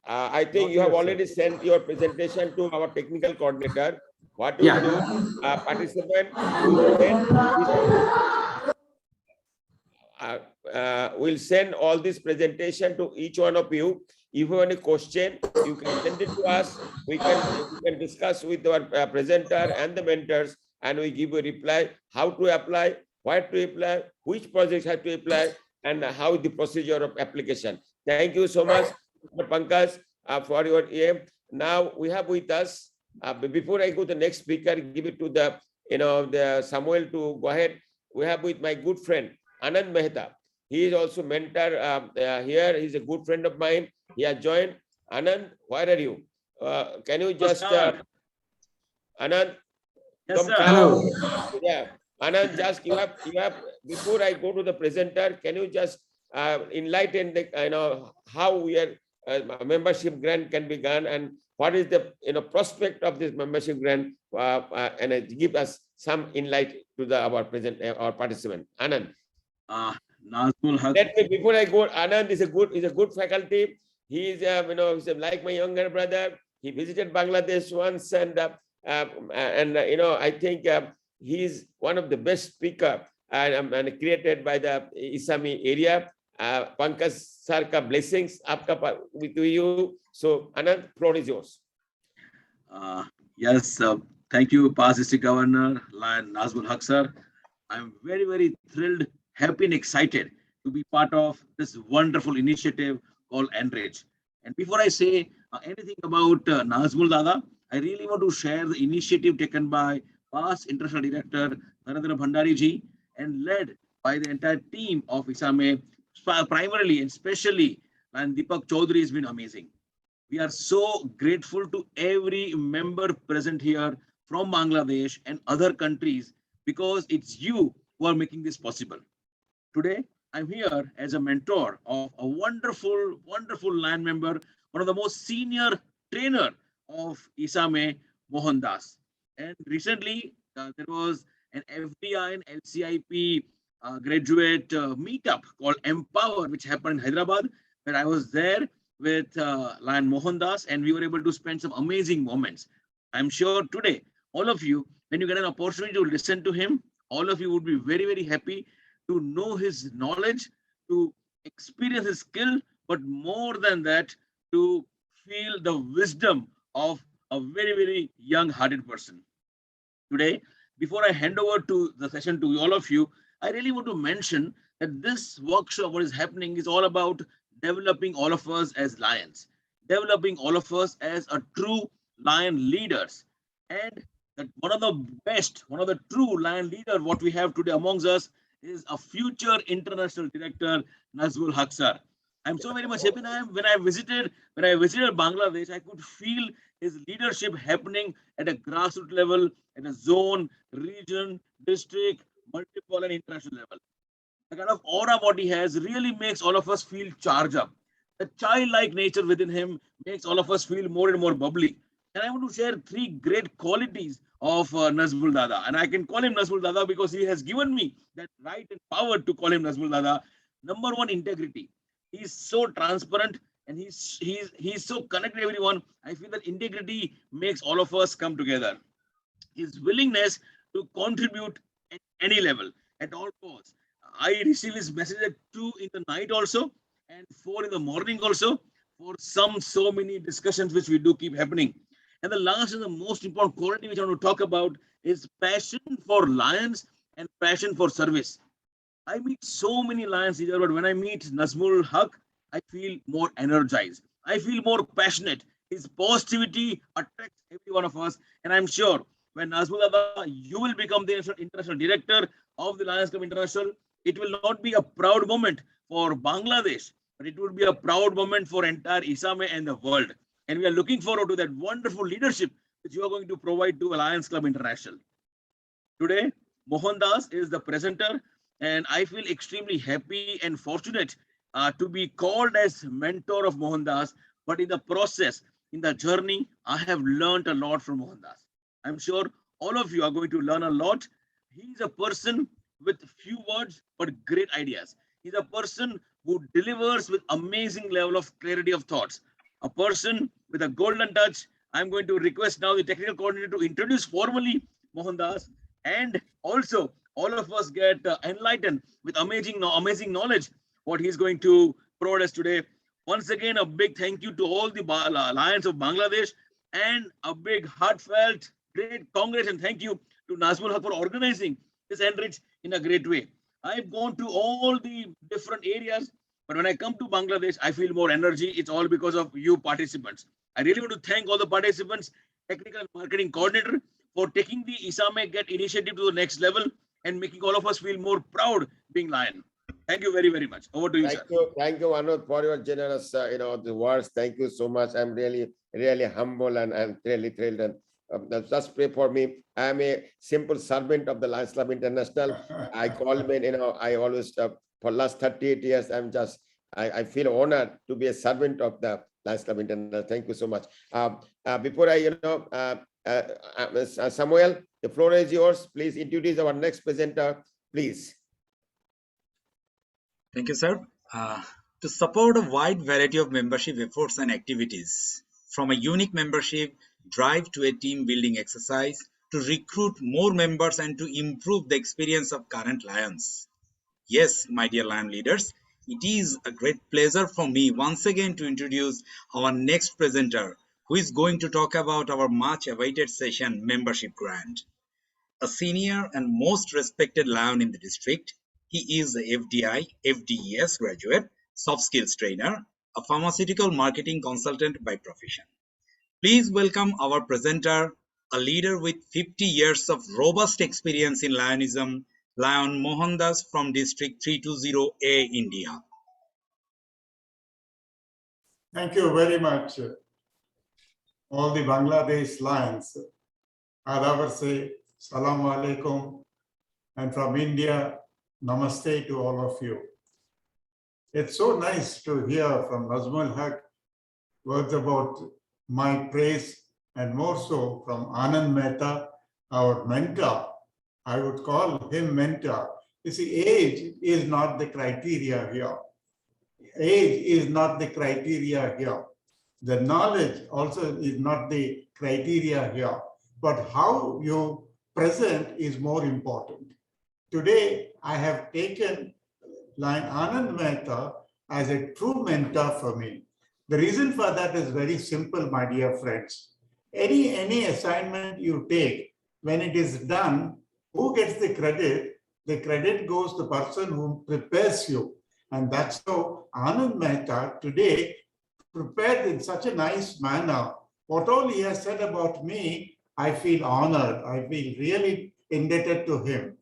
A: I think you have already sent your presentation to our technical coordinator. What we do, participant will send all this presentation to each one of you. If you have any question, you can send it to us. We can discuss with our presenter and the mentors, and we give a reply, how to apply, what to apply, which projects have to apply, and how the procedure of application. Thank you so much, Mr. Pankaj, for your aim. Now we have with us, before I go to the next speaker, give it to the Samuel to go ahead. We have with my good friend, Anand Mehta. He is also mentor here. He's a good friend of mine. He has joined. Anand, where are you? Can you just, Anand,
C: yes, sir.
D: Hello.
A: Yeah, Anand, just you have before I go to the presenter, can you just enlighten the how we are membership grant can be done, and what is the prospect of this membership grant, and give us some insight to our participant. Anand.
C: Nazmul Haq.
A: Let me, before I go, Anand is a good faculty. He is he's like my younger brother. He visited Bangladesh once, and I think he is one of the best speaker and created by the Isami area. Pankaj sir ka blessings with you. So Anand, floor is yours.
H: Yes, thank you, past district governor Nazmul Haq sir. I'm very, very thrilled, happy and excited to be part of this wonderful initiative called Enrich. And before I say anything about Nazmul Dada, I really want to share the initiative taken by past international director Narendra Bhandari ji and led by the entire team of ISAME, primarily and especially, and Deepak Chaudhary has been amazing. We are so grateful to every member present here from Bangladesh and other countries, because it's you who are making this possible. Today, I'm here as a mentor of a wonderful, wonderful land member, one of the most senior trainer of ISAME, Mohandas. And recently, there was an FDI and LCIP graduate meetup called Empower, which happened in Hyderabad, where I was there with Lion Mohandas, and we were able to spend some amazing moments. I'm sure today, all of you, when you get an opportunity to listen to him, all of you would be very, very happy to know his knowledge, to experience his skill, but more than that, to feel the wisdom of a very, very young-hearted person. Today, before I hand over to the session to all of you, I really want to mention that this workshop, what is happening, is all about developing all of us as lions, developing all of us as a true lion leaders. And that one of the best, one of the true lion leader, what we have today amongst us is a future international director, Nazmul Haq sir. I'm so very much happy. When I visited Bangladesh, I could feel his leadership happening at a grassroots level, at a zone, region, district, multiple and international level. The kind of aura what he has really makes all of us feel charged up. The childlike nature within him makes all of us feel more and more bubbly. And I want to share 3 great qualities of Nazmul Dada. And I can call him Nazmul Dada because he has given me that right and power to call him Nazmul Dada. Number 1, integrity. He's so transparent and he's so connected to everyone. I feel that integrity makes all of us come together. His willingness to contribute and any level, at all costs. I receive his message at 2 in the night also and 4 in the morning also for so many discussions which we do keep happening. And the last and the most important quality which I want to talk about is passion for Lions and passion for service. I meet so many Lions leaders, but when I meet Nazmul Haq, I feel more energized. I feel more passionate. His positivity attracts every one of us. And I'm sure when Nazmul Abba, you will become the international director of the Lions Club International, it will not be a proud moment for Bangladesh, but it will be a proud moment for entire ISAME and the world. And we are looking forward to that wonderful leadership which you are going to provide to Lions Club International. Today, Mohandas is the presenter, and I feel extremely happy and fortunate to be called as mentor of Mohandas. But in the process, in the journey, I have learned a lot from Mohandas. I'm sure all of you are going to learn a lot. He's a person with few words, but great ideas. He's a person who delivers with amazing level of clarity of thoughts. A person with a golden touch. I'm going to request now the technical coordinator to introduce formally Mohandas, and also all of us get enlightened with amazing knowledge what he's going to provide us today. Once again, a big thank you to all the Lions of Bangladesh, and a big heartfelt great congrats and thank you to Nazmul Haq for organizing this Enrich in a great way. I've gone to all the different areas, but when I come to Bangladesh, I feel more energy. It's all because of you participants. I really want to thank all the participants, technical and marketing coordinator, for taking the ISAME Get initiative to the next level and making all of us feel more proud being Lion. Thank you very, very much. Over to you, sir.
A: Thank you, Anuj, for your generous, the words. Thank you so much. I'm really, really humble and I'm really thrilled. And just pray for me. I'm a simple servant of the Lions Club International. I call me, I always, for last 38 years, I feel honored to be a servant of the Lions Club International. Thank you so much. Before Samuel, the floor is yours. Please introduce our next presenter, please.
E: Thank you, sir. To support a wide variety of membership efforts and activities, from a unique membership drive to a team building exercise, to recruit more members and to improve the experience of current Lions. Yes, my dear Lion leaders, it is a great pleasure for me once again to introduce our next presenter, who is going to talk about our much awaited session, Membership Grant. A senior and most respected Lion in the district, he is a FDI, FDES graduate, soft skills trainer, a pharmaceutical marketing consultant by profession. Please welcome our presenter, a leader with 50 years of robust experience in Lionism, Lion Mohandas from District 320A, India.
I: Thank you very much, all the Bangladesh Lions. Adabar say, Salaam Alaikum, and from India, Namaste to all of you. It's so nice to hear from Nazmul Haq words about my praise, and more so from Anand Mehta, our mentor. I would call him mentor. You see, age is not the criteria here. Age is not the criteria here. The knowledge also is not the criteria here. But how you present is more important. Today, I have taken Anand Mehta as a true mentor for me. The reason for that is very simple, my dear friends. Any assignment you take, when it is done, who gets the credit? The credit goes to the person who prepares you. And that's how Anand Mehta today prepared in such a nice manner. What all he has said about me, I feel honored. I feel really indebted to him.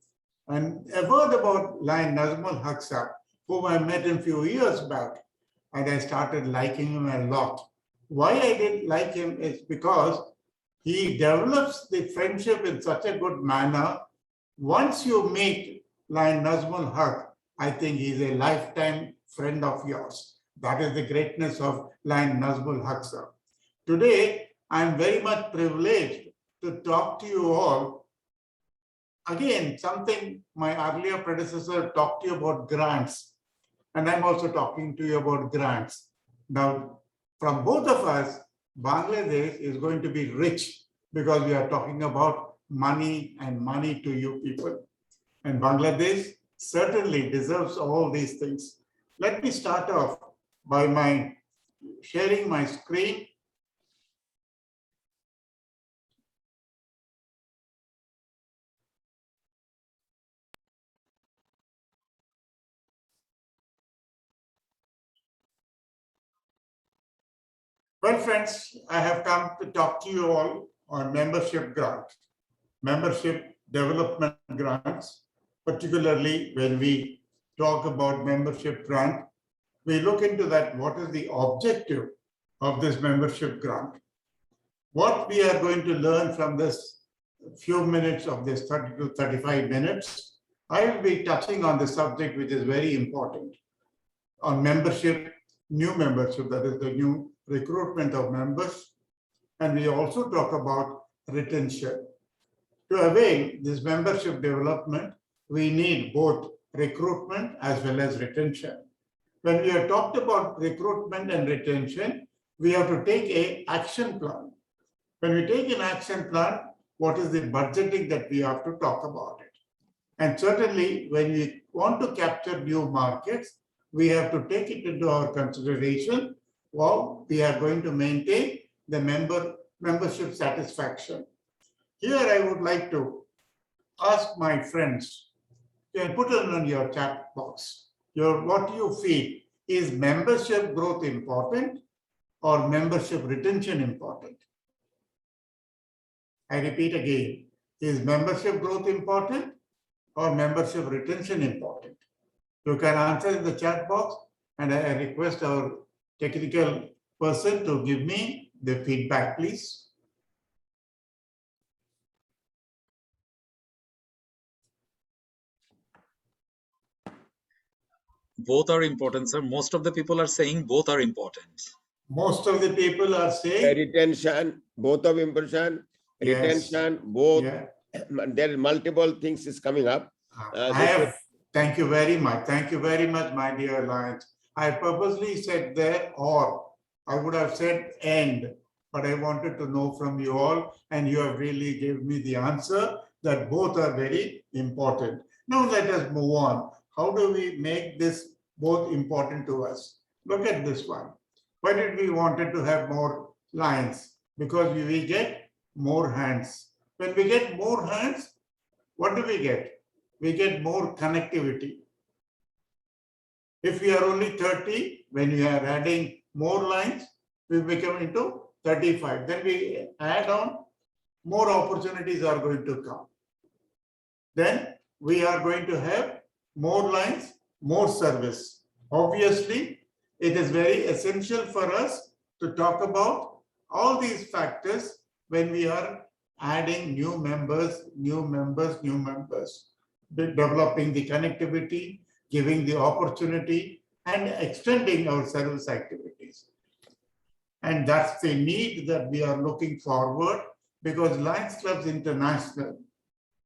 I: And a word about Lion Nazmul Haq sir, whom I met a few years back, and I started liking him a lot. Why I did like him is because he develops the friendship in such a good manner. Once you meet Lion Nazmul Haq, I think he's a lifetime friend of yours. That is the greatness of Lion Nazmul Haq sir. Today, I'm very much privileged to talk to you all. Again, something my earlier predecessor talked to you about grants. And I'm also talking to you about grants. Now, from both of us, Bangladesh is going to be rich because we are talking about money and money to you people. And Bangladesh certainly deserves all these things. Let me start off by sharing my screen. Well, friends, I have come to talk to you all on membership grants, membership development grants, particularly when we talk about membership grant, we look into that, what is the objective of this membership grant? What we are going to learn from this few minutes of this 30 to 35 minutes, I will be touching on the subject which is very important on membership, new membership, that is the new recruitment of members. And we also talk about retention. To avail this membership development, we need both recruitment as well as retention. When we have talked about recruitment and retention, we have to take an action plan. When we take an action plan, what is the budgeting that we have to talk about it? And certainly, when we want to capture new markets, we have to take it into our consideration. Well, we are going to maintain the membership satisfaction. Here, I would like to ask my friends, you can put it on your chat box. What you feel, is membership growth important or membership retention important? I repeat again, is membership growth important or membership retention important? You can answer in the chat box, and I request our technical person to give me the feedback, please.
E: Both are important, sir. Most of the people are saying both are important.
I: Most of the people are saying
A: Retention, both of important,
I: yes.
A: retention, both.
I: Yeah.
A: There are multiple things is coming up.
I: Thank you very much. Thank you very much, my dear Alliance. I purposely said there or, I would have said and, but I wanted to know from you all, and you have really given me the answer that both are very important. Now let us move on. How do we make this both important to us? Look at this one. Why did we wanted to have more lines? Because we get more hands. When we get more hands, what do we get? We get more connectivity. If we are only 30, when we are adding more lines, we become into 35. Then we add on, more opportunities are going to come. Then we are going to have more lines, more service. Obviously, it is very essential for us to talk about all these factors when we are adding new members, developing the connectivity, giving the opportunity, and extending our service activities. And that's the need that we are looking forward, because Lions Clubs International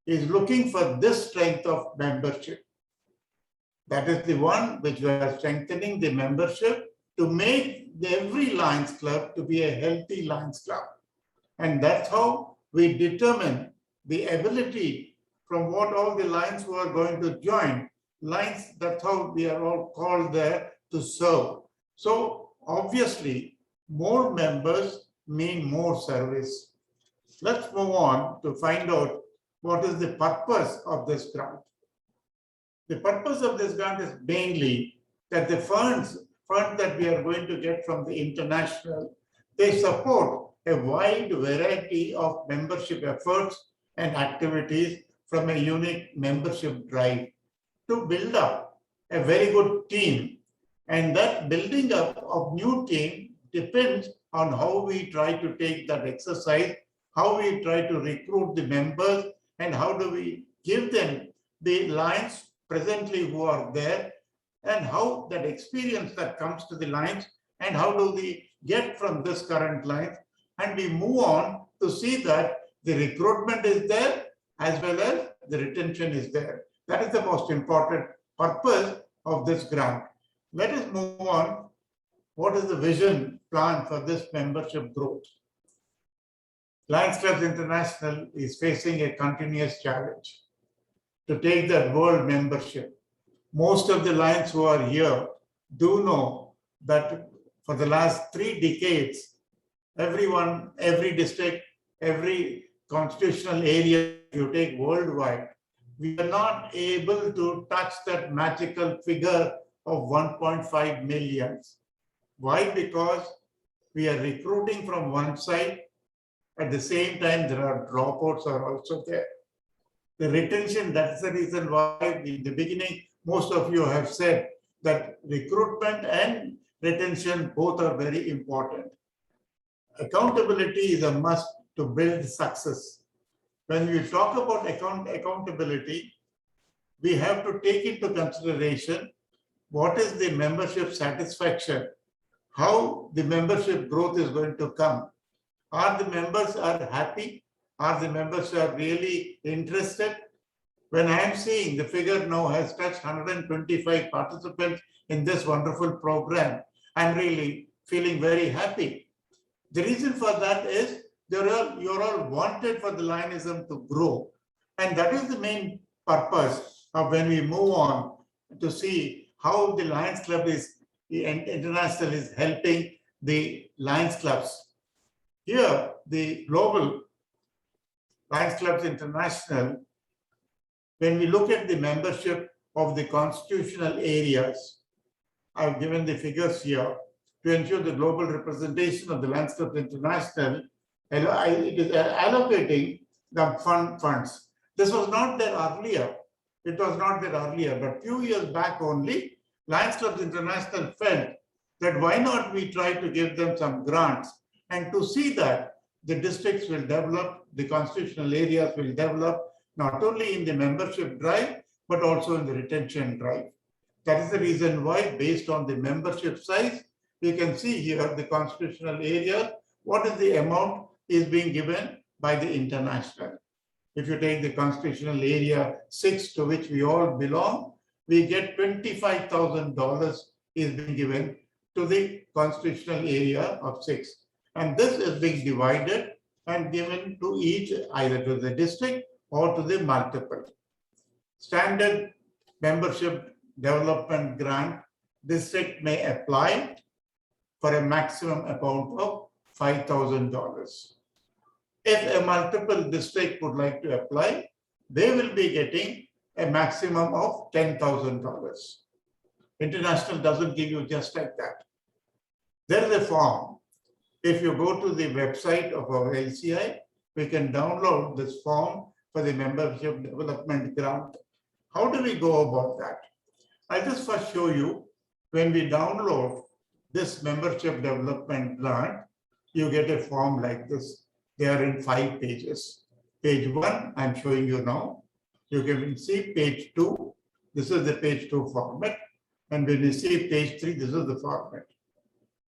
I: is looking for this strength of membership. That is the one which we are strengthening the membership to make every Lions Club to be a healthy Lions Club. And that's how we determine the ability from what all the Lions who are going to join. Lions, that's how we are all called there to serve. So obviously, more members mean more service. Let's move on to find out what is the purpose of this grant. The purpose of this grant is mainly that the funds that we are going to get from the international, they support a wide variety of membership efforts and activities from a unique membership drive to build up a very good team. And that building up of new team depends on how we try to take that exercise, how we try to recruit the members, and how do we give them the lines presently who are there, and how that experience that comes to the lines, and how do we get from this current line, and we move on to see that the recruitment is there as well as the retention is there. That is the most important purpose of this grant. Let us move on. What is the vision plan for this membership growth? Lions Clubs International is facing a continuous challenge. to take that world membership. Most of the Lions who are here do know that for the last 3 decades, everyone, every district, every constitutional area you take worldwide, we are not able to touch that magical figure of 1.5 million. Why? Because we are recruiting from one side. At the same time, there are dropouts are also there. The retention, that's the reason why in the beginning, most of you have said that recruitment and retention both are very important. Accountability is a must to build success. When we talk about accountability, we have to take into consideration what is the membership satisfaction, how the membership growth is going to come. Are the members are happy? Are the members are really interested? When I am seeing the figure now has touched 125 participants in this wonderful program, I'm really feeling very happy. The reason for that is you're all wanted for the Lionism to grow. And that is the main purpose of when we move on to see how the Lions Club is International is helping the Lions Clubs. Here, the global Lions Clubs International, when we look at the membership of the constitutional areas, I've given the figures here to ensure the global representation of the Lions Clubs International. It is allocating the funds. This was not there earlier. It was not there earlier, but a few years back only, Lions Clubs International felt that why not we try to give them some grants, and to see that the districts will develop, the constitutional areas will develop, not only in the membership drive, but also in the retention drive. That is the reason why, based on the membership size, you can see here the constitutional area, what is the amount is being given by the international. If you take the constitutional area 6 to which we all belong, we get $25,000 is being given to the constitutional area of 6. And this is being divided and given to each, either to the district or to the multiple. Standard membership development grant, district may apply for a maximum amount of $5,000. If a multiple district would like to apply, they will be getting a maximum of $10,000. International doesn't give you just like that. There is a form. If you go to the website of our LCI, we can download this form for the membership development grant. How do we go about that? I'll just first show you. When we download this membership development grant, you get a form like this. They are in 5 pages. Page 1, I'm showing you now. You can see page 2. This is the page 2 format. And when you see page 3, this is the format.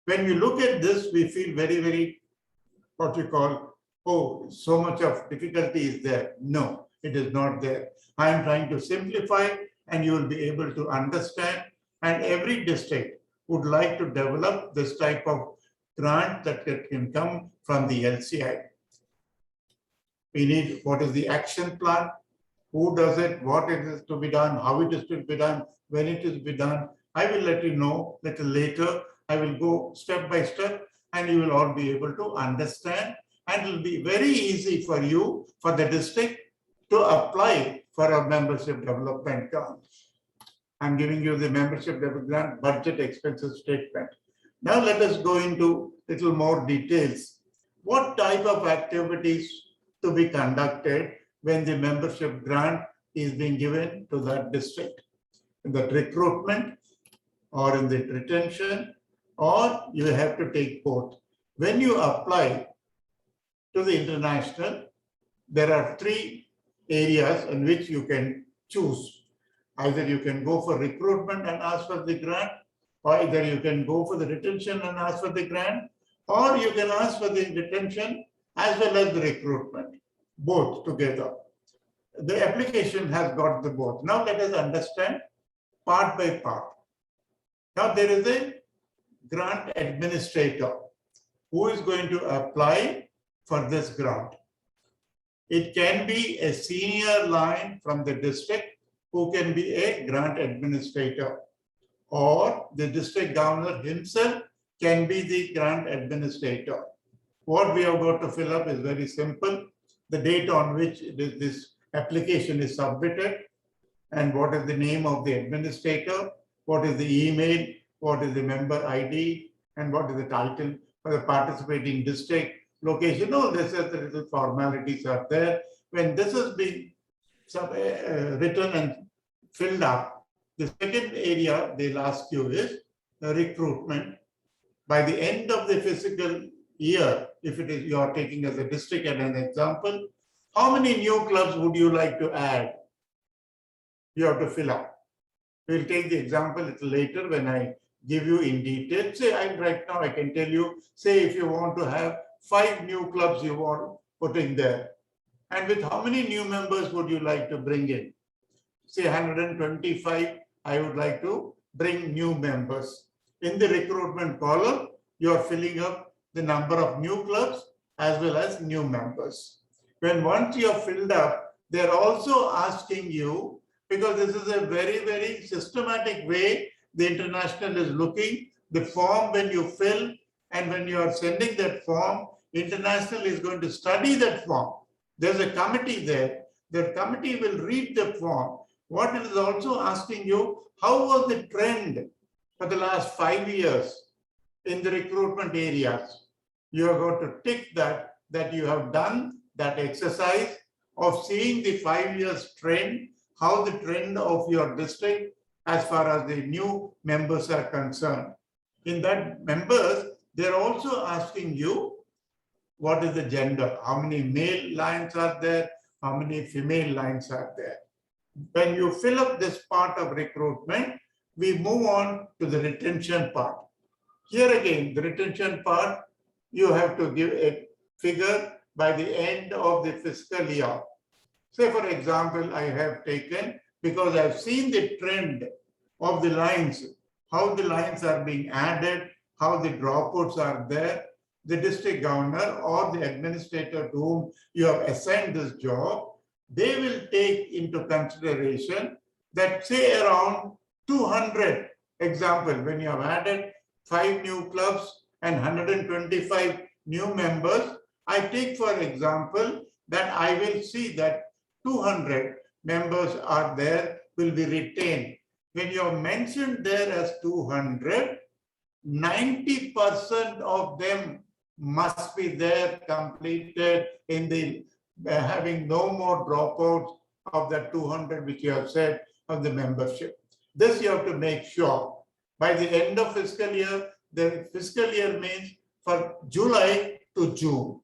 I: When we look at this, we feel very, very, what you call, oh, so much of difficulty is there. No, it is not there. I am trying to simplify, and you will be able to understand. And every district would like to develop this type of grant that can come from the LCI. We need what is the action plan, who does it, what it is to be done, how it is to be done, when it is to be done. I will let you know a little later. I will go step by step, and you will all be able to understand. And it will be very easy for you, for the district, to apply for a membership development grant. I'm giving you the membership development grant budget expenses statement. Now let us go into little more details. What type of activities to be conducted when the membership grant is being given to that district? In the recruitment or in the retention, or you have to take both. When you apply to the international, there are 3 areas in which you can choose. Either you can go for recruitment and ask for the grant, or either you can go for the retention and ask for the grant, or you can ask for the retention as well as the recruitment, both together. The application has got the both. Now let us understand part by part. Now there is a grant administrator who is going to apply for this grant. It can be a senior line from the district who can be a grant administrator, or the district governor himself can be the grant administrator. What we have got to fill up is very simple. The date on which this application is submitted, and what is the name of the administrator, what is the email, what is the member ID, and what is the title for the participating district, location. All this is the little formalities are there. When this has been written and filled up, the second area they'll ask you is the recruitment. By the end of the fiscal year, if it is you are taking as a district and an example, how many new clubs would you like to add? You have to fill up. We'll take the example a little later when I give you in detail. Say right now I can tell you, say if you want to have 5 new clubs you want putting there. And with how many new members would you like to bring in? Say 125, I would like to bring new members. In the recruitment column, you are filling up the number of new clubs as well as new members. When once you have filled up, they're also asking you, because this is a very, very systematic way the international is looking, the form when you fill and when you are sending that form, international is going to study that form. There's a committee there. The committee will read the form. What it is also asking you, how was the trend for the last 5 years in the recruitment areas? You are going to tick that you have done that exercise of seeing the 5 years trend, how the trend of your district as far as the new members are concerned. In that members, they're also asking you, what is the gender? How many male lines are there? How many female lines are there? When you fill up this part of recruitment, we move on to the retention part. Here again, the retention part, you have to give a figure by the end of the fiscal year. Say, for example, I have taken, because I've seen the trend of the lines, how the lines are being added, how the dropouts are there, the district governor or the administrator to whom you have assigned this job, they will take into consideration that say around 200, example, when you have added 5 new clubs and 125 new members, I take for example that I will see that 200 members are there, will be retained. When you have mentioned there as 200, 90% of them must be there completed in the having no more dropouts of the 200 which you have said of the membership. This you have to make sure. By the end of fiscal year, the fiscal year means for July to June.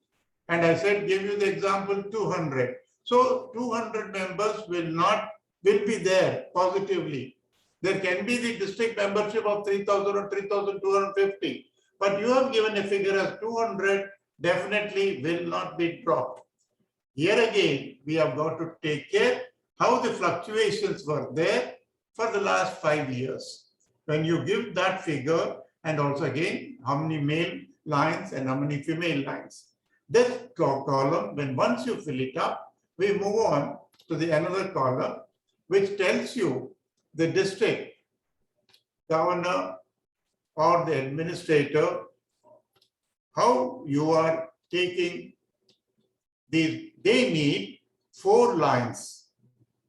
I: And I said, give you the example 200. So 200 members will be there positively. There can be the district membership of 3,000 or 3,250. But you have given a figure as 200, definitely will not be dropped. Here again, we have got to take care how the fluctuations were there for the last 5 years. When you give that figure, and also again, how many male lines and how many female lines. This column, when once you fill it up, we move on to the another column, which tells you the district governor or the administrator, how you are taking these. They need 4 lines.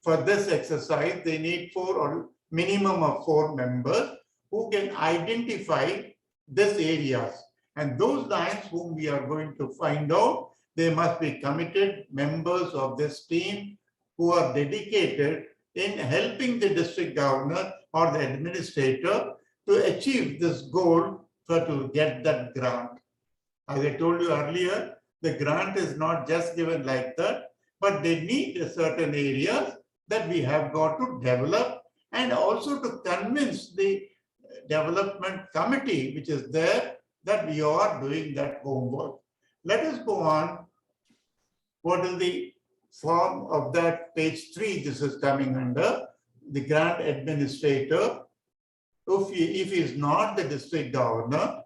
I: For this exercise, they need 4 or minimum of 4 members who can identify these areas. And those lines whom we are going to find out, they must be committed members of this team who are dedicated in helping the district governor or the administrator to achieve this goal to get that grant. As I told you earlier, the grant is not just given like that, but they need a certain areas that we have got to develop and also to convince the development committee which is there that we are doing that homework. Let us go on. What is the form of that page 3? This is coming under the grant administrator. If he is not the district governor,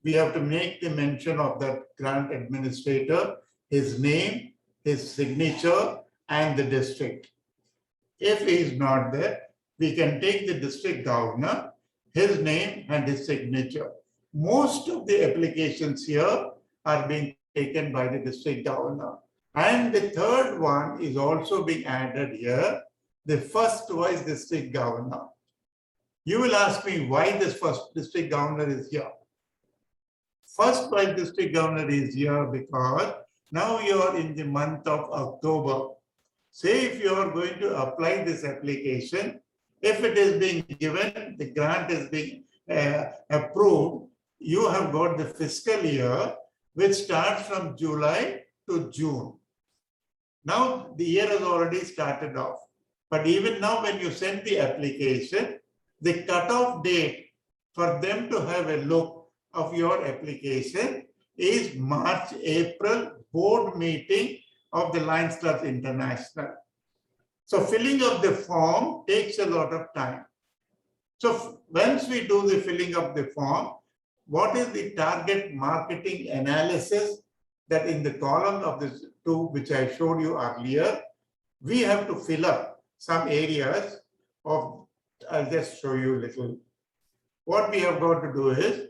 I: we have to make the mention of that grant administrator, his name, his signature and the district. If he is not there, we can take the district governor, his name and his signature. Most of the applications here are being taken by the district governor. And the third one is also being added here, the first vice district governor. You will ask me why this first district governor is here. First vice district governor is here because now you are in the month of October. Say if you are going to apply this application, if it is being given, the grant is being approved, you have got the fiscal year which starts from July to June. Now the year has already started off. But even now when you send the application, the cutoff date for them to have a look of your application is March, April board meeting of the Lions Club International. So filling of the form takes a lot of time. So once we do the filling of the form, what is the target marketing analysis that in the column of the two which I showed you earlier, we have to fill up some areas of, I'll just show you a little. What we have got to do is,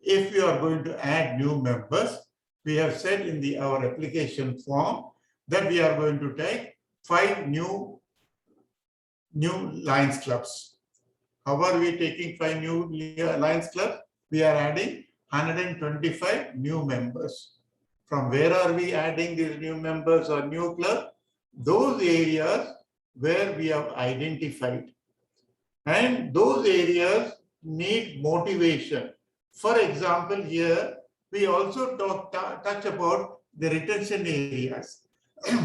I: if you are going to add new members, we have said in our application form that we are going to take 5 new Lions clubs. How are we taking 5 new Lions clubs? We are adding 125 new members. From where are we adding these new members or new clubs? Those areas where we have identified. And those areas need motivation. For example, here we also touch about the retention areas.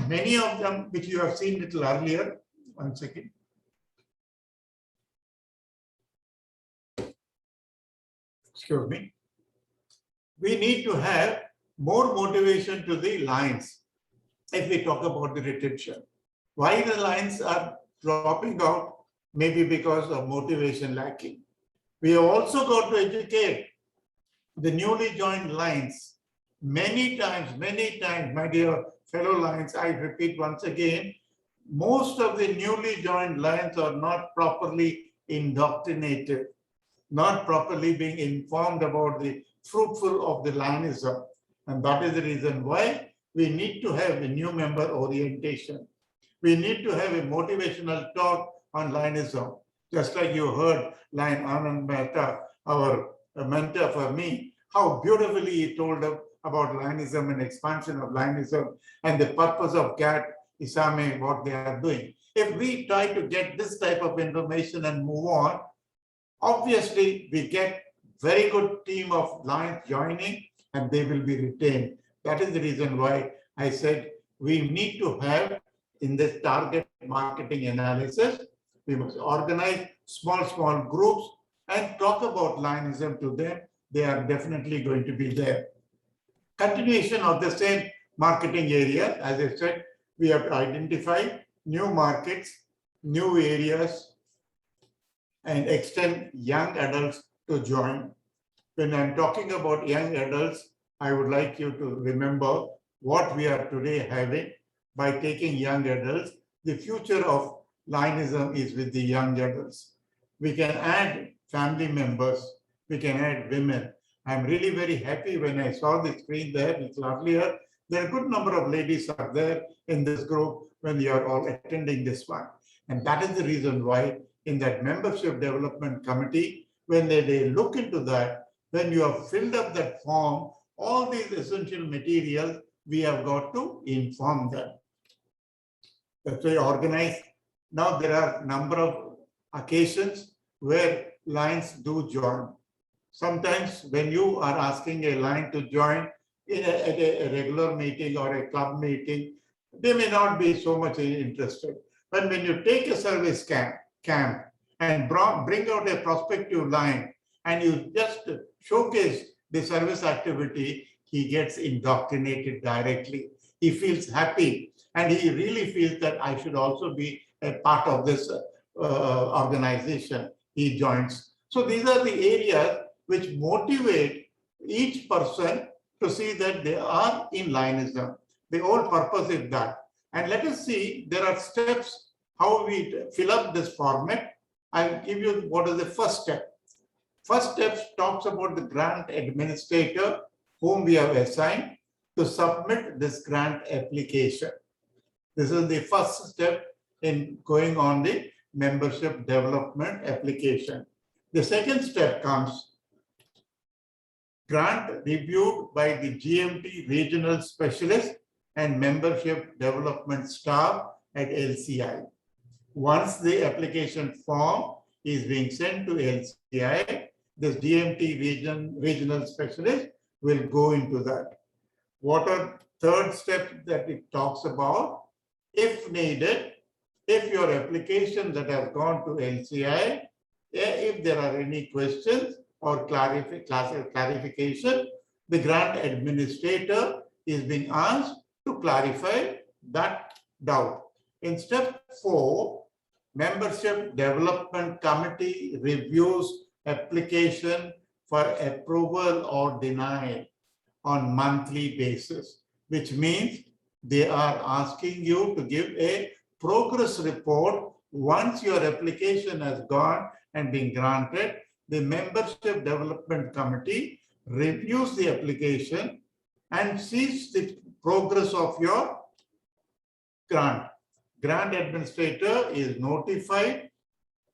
I: Many of them, which you have seen a little earlier. One second. Excuse me. We need to have more motivation to the Lions if we talk about the retention. Why the Lions are dropping out? Maybe because of motivation lacking. We have also got to educate the newly joined Lions. Many times, my dear fellow Lions, I repeat once again, most of the newly joined Lions are not properly indoctrinated, not properly being informed about the fruitful of the Lionism. And that is the reason why we need to have a new member orientation. We need to have a motivational talk on Lionism. Just like you heard Lion Anand Mehta, our mentor for me, how beautifully he told about Lionism and expansion of Lionism and the purpose of GAT, ISAME, what they are doing. If we try to get this type of information and move on, obviously we get very good team of Lions joining and they will be retained. That is the reason why I said we need to have in this target marketing analysis, we must organize small groups and talk about Lionism to them. They are definitely going to be there. Continuation of the same marketing area, as I said, we have to identify new markets, new areas, and extend young adults to join. When I'm talking about young adults, I would like you to remember what we are today having by taking young adults. The future of Lionism is with the young adults. We can add family members, we can add women. I'm really very happy when I saw the screen there, it's earlier. There are a good number of ladies are there in this group when you are all attending this one. And that is the reason why in that membership development committee, when they look into that, when you have filled up that form, all these essential materials, we have got to inform them. That's why organized. Now there are a number of occasions where Lions do join. Sometimes when you are asking a Lion to join at a regular meeting or a club meeting, they may not be so much interested. But when you take a service camp and bring out a prospective Lion and you just showcase the service activity, he gets indoctrinated directly. He feels happy and he really feels that I should also be a part of this organization. He joins. So these are the areas which motivate each person to see that they are in Lionism. The whole purpose is that. And let us see, there are steps how we fill up this format. I'll give you what is the first step. First step talks about the grant administrator whom we have assigned to submit this grant application. This is the first step in going on the membership development application. The second step comes grant reviewed by the GMT regional specialist and membership development staff at LCI. Once the application form is being sent to LCI, this GMT regional specialist will go into that. What are third step that it talks about? If needed, if your application that has gone to LCI, if there are any questions or clarification, the grant administrator is being asked to clarify that doubt. In step 4, membership development committee reviews application for approval or denial on monthly basis, which means they are asking you to give a progress report once your application has gone and been granted. The membership development committee reviews the application and sees the progress of your grant. Grant administrator is notified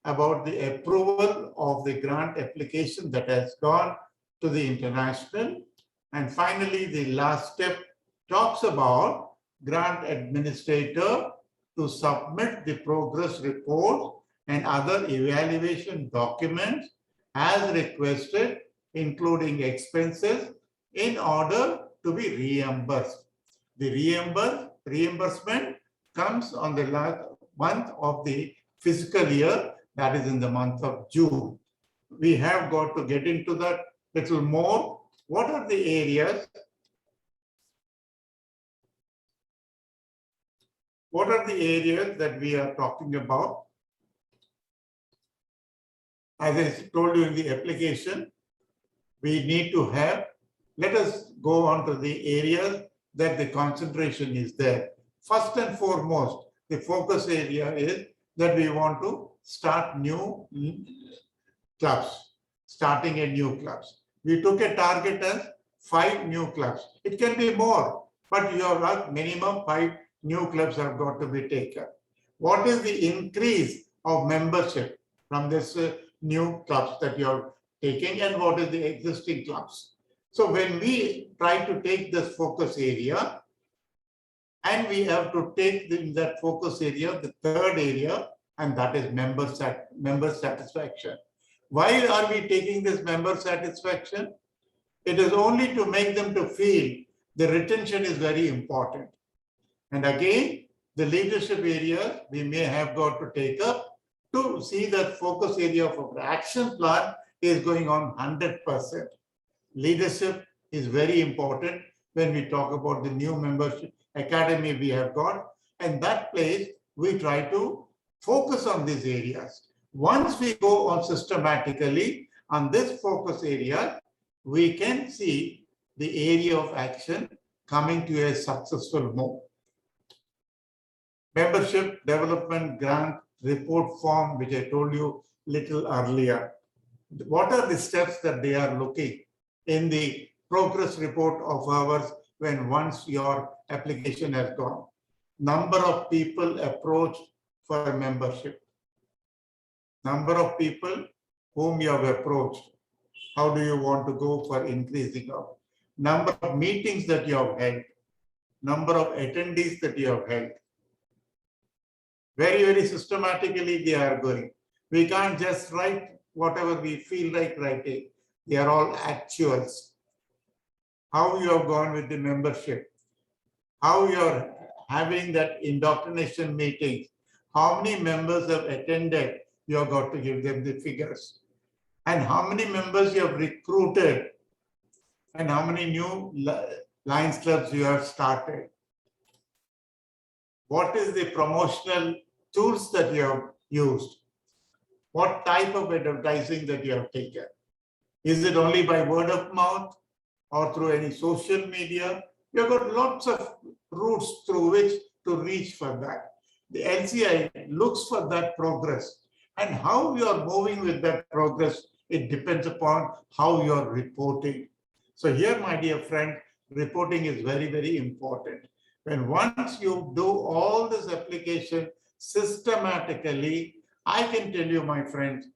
I: about the approval of the grant application that has gone to the international. And finally, the last step talks about grant administrator to submit the progress report and other evaluation documents as requested, including expenses, in order to be reimbursed. The reimbursement comes on the last month of the fiscal year, that is in the month of June. We have got to get into that little more. What are the areas? What are the areas that we are talking about? As I told you in the application, we need to have, let us go on to the areas that the concentration is there. First and foremost, the focus area is that we want to start new clubs, starting a new clubs. We took a target as 5 new clubs. It can be more, but you have minimum 5 new clubs have got to be taken. What is the increase of membership from this new clubs that you're taking, and what is the existing clubs? So when we try to take this focus area, and we have to take in that focus area, the third area, and that is member satisfaction. Why are we taking this member satisfaction? It is only to make them to feel the retention is very important. And again, the leadership area we may have got to take up to see that focus area of our action plan is going on 100%. Leadership is very important when we talk about the new membership academy we have got. And that place, we try to focus on these areas. Once we go on systematically on this focus area, we can see the area of action coming to a successful move. Membership development grant report form, which I told you little earlier. What are the steps that they are looking in the progress report of ours when once your application has gone? Number of people approached for membership. Number of people whom you have approached. How do you want to go for increasing of? Number of meetings that you have held. Number of attendees that you have held. Very, very systematically they are going. We can't just write whatever we feel like writing. They are all actuals. How you have gone with the membership. How you are having that indoctrination meetings. How many members have attended. You have got to give them the figures. And how many members you have recruited. And how many new Lions clubs you have started. What is the promotional tools that you have used? What type of advertising that you have taken? Is it only by word of mouth or through any social media? You have got lots of routes through which to reach for that. The LCI looks for that progress, and how you are moving with that progress, it depends upon how you are reporting. So here, my dear friend, reporting is very, very important. When once you do all this application systematically, I can tell you, my friends,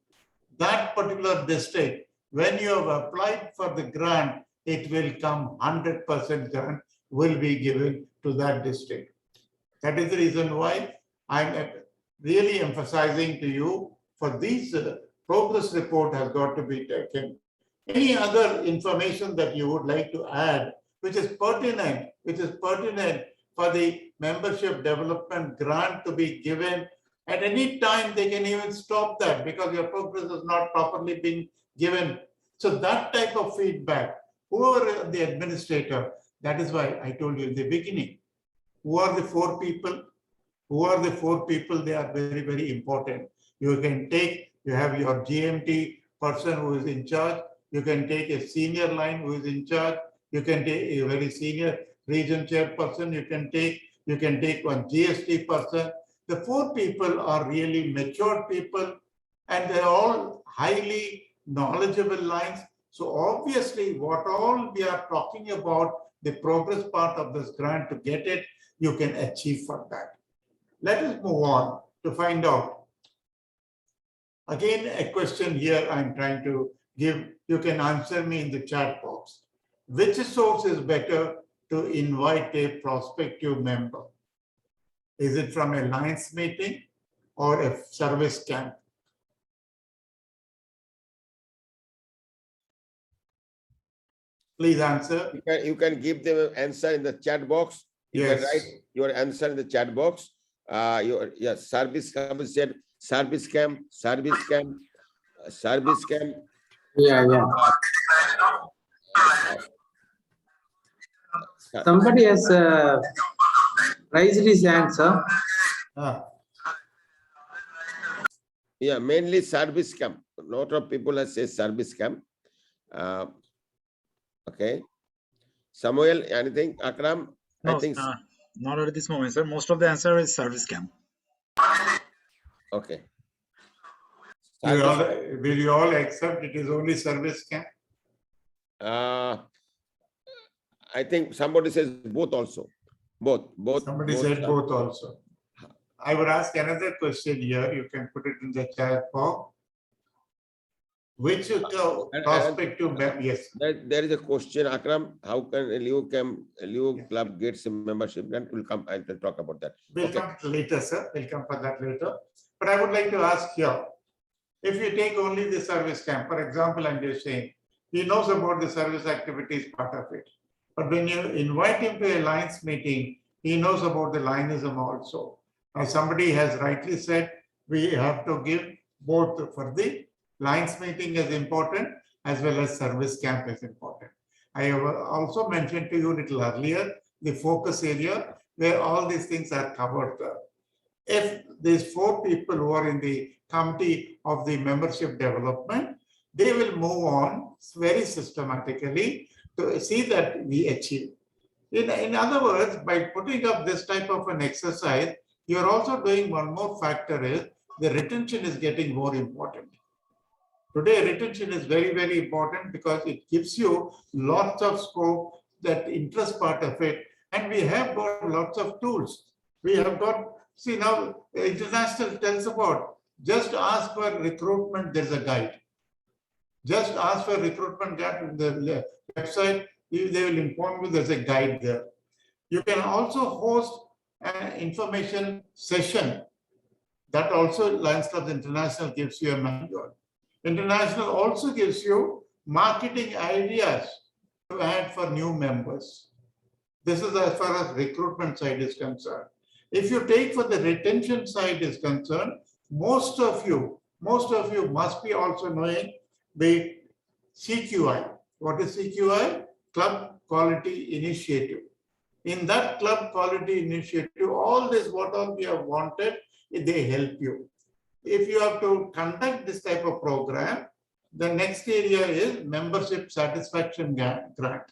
I: that particular district, when you have applied for the grant, it will come 100% grant will be given to that district. That is the reason why I'm really emphasizing to you for these progress report has got to be taken. Any other information that you would like to add, which is pertinent for the membership development grant to be given at any time, they can even stop that because your progress is not properly being given. So that type of feedback, whoever the administrator, that is why I told you in the beginning, who are the four people? Who are the four people? They are very, very important. You can take, you have your GMT person who is in charge. You can take a senior line who is in charge. You can take a very senior region chairperson. You can take one GST person. The four people are really mature people, and they're all highly knowledgeable lines. So obviously, what all we are talking about, the progress part of this grant to get it, you can achieve for that. Let us move on to find out. Again, a question here I'm trying to give. You can answer me in the chat box. Which source is better to invite a prospective member? Is it from a Lions meeting or a service camp? Please answer.
A: You can give them an answer in the chat box. You
I: Yes.
A: can write your answer in the chat box. Service camp said service camp.
D: Yeah. Somebody has raised his hand, sir.
A: Yeah, mainly service camp. A lot of people have said service camp. Okay. Samuel, anything? Akram?
E: No,
A: I think.
E: not at this moment, sir. Most of the answer is service camp.
A: Okay.
I: Will you all accept it is only service camp?
A: I think somebody says both also. Both.
I: Somebody said both also. I would ask another question here. You can put it in the chat box. Which prospective member? Yes.
A: There is a question, Akram. How can LU club gets a membership? Then we'll come. I will talk about that.
I: We'll come later, sir. We'll come for that later. But I would like to ask here, if you take only the service camp, for example, I'm just saying, he knows about the service activities part of it. But when you invite him to a Lions meeting, he knows about the Lionism also. As somebody has rightly said, we have to give both for the Lions meeting is important as well as service camp is important. I have also mentioned to you a little earlier the focus area where all these things are covered. If these four people who are in the committee of the membership development, they will move on very systematically to see that we achieve. In other words, by putting up this type of an exercise, you're also doing one more factor is the retention is getting more important. Today, retention is very, very important because it gives you lots of scope, that interest part of it. And we have got lots of tools. We have got, see now, International tells about, just ask for recruitment, there's a guide. Just ask for recruitment guide on the website, they will inform you there's a guide there. You can also host an information session. That also Lions Clubs International gives you a manual. International also gives you marketing ideas to add for new members. This is as far as recruitment side is concerned. If you take for the retention side is concerned, most of you must be also knowing the CQI. What is CQI? Club Quality Initiative. In that Club Quality Initiative, all this what all we have wanted, they help you. If you have to conduct this type of program, the next area is membership satisfaction grant.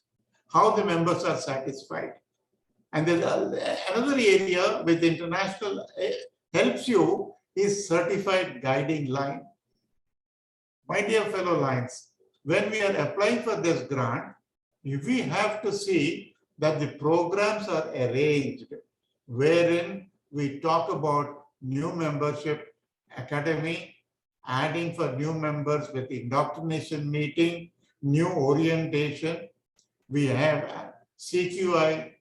I: How the members are satisfied. And there's another area with international helps you is certified guiding line. My dear fellow Lions, when we are applying for this grant, we have to see that the programs are arranged wherein we talk about new membership academy, adding for new members with indoctrination meeting, new orientation. We have CQI,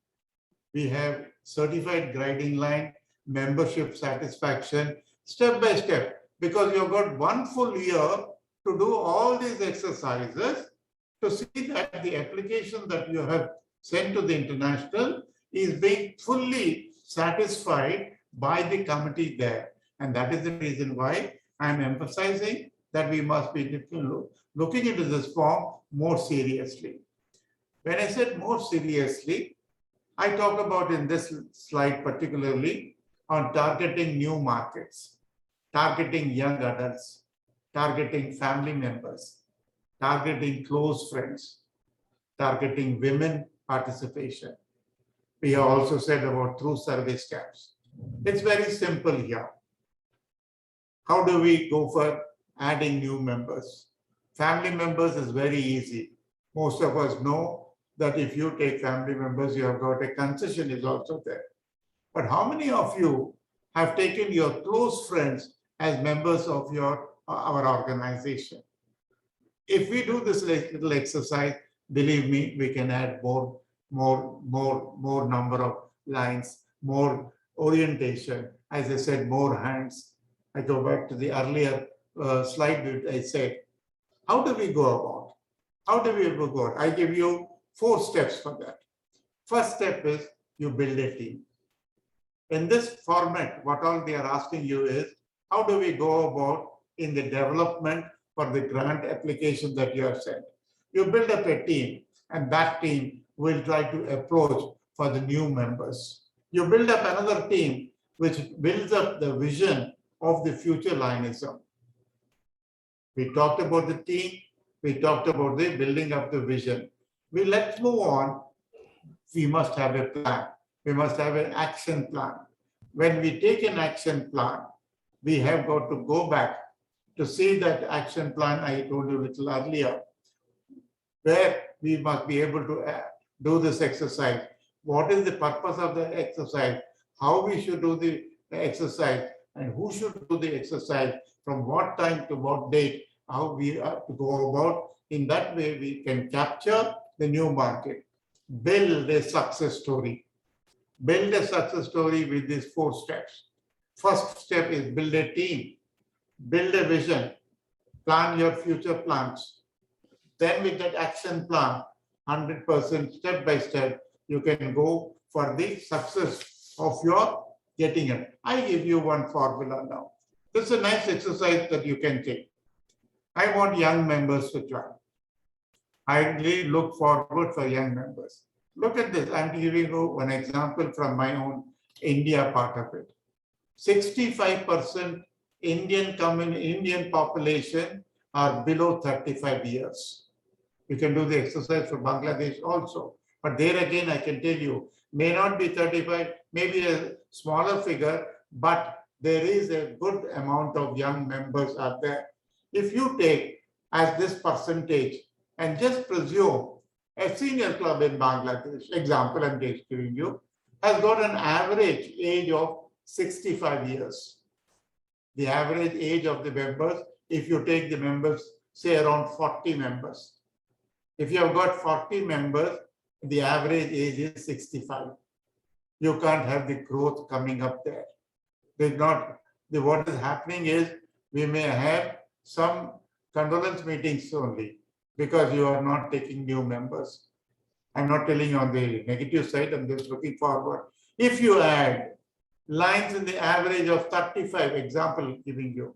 I: we have certified guiding line, membership satisfaction, step by step, because you've got 1 full year to do all these exercises to see that the application that you have sent to the international is being fully satisfied by the committee there. And that is the reason why I'm emphasizing that we must be looking into this form more seriously. When I said more seriously, I talk about in this slide particularly on targeting new markets, targeting young adults, targeting family members, targeting close friends, targeting women participation. We have also said about through service camps. It's very simple here. How do we go for adding new members? Family members is very easy. Most of us know that if you take family members, you have got a concession is also there. But how many of you have taken your close friends as members of our organization? If we do this little exercise, believe me, we can add more number of lines, more orientation. As I said, more hands. I go back to the earlier slide that I said. How do we go about? How do we go about? I give you 4 steps for that. First step is you build a team. In this format, what all they are asking you is, how do we go about in the development for the grant application that you have sent? You build up a team, and that team will try to approach for the new members. You build up another team which builds up the vision of the future Lionism. We talked about the team, we talked about the building up the vision. Let's move on. We must have a plan. We must have an action plan. When we take an action plan, we have got to go back to see that action plan I told you a little earlier, where we must be able to do this exercise. What is the purpose of the exercise? How we should do the exercise, and who should do the exercise, from what time to what date, how we have to go about. In that way, we can capture the new market. Build a success story. Build a success story with these 4 steps. First step is build a team, build a vision, plan your future plans. Then with that action plan, 100% step by step, you can go for the success of your getting it. I give you one formula now. This is a nice exercise that you can take. I want young members to join. I really look forward for young members. Look at this. I'm giving you an example from my own India part of it. 65% Indian population are below 35 years. You can do the exercise for Bangladesh also. But there again, I can tell you, may not be 35, maybe a smaller figure, but there is a good amount of young members out there. If you take as this percentage and just presume a senior club in Bangladesh, example I'm just giving you, has got an average age of 65 years. The average age of the members, if you take the members, say around 40 members. If you have got 40 members, the average age is 65. You can't have the growth coming up there. What is happening is we may have some condolence meetings only because you are not taking new members. I'm not telling you on the negative side, I'm just looking forward. If you add lines in the average of 35, example giving you,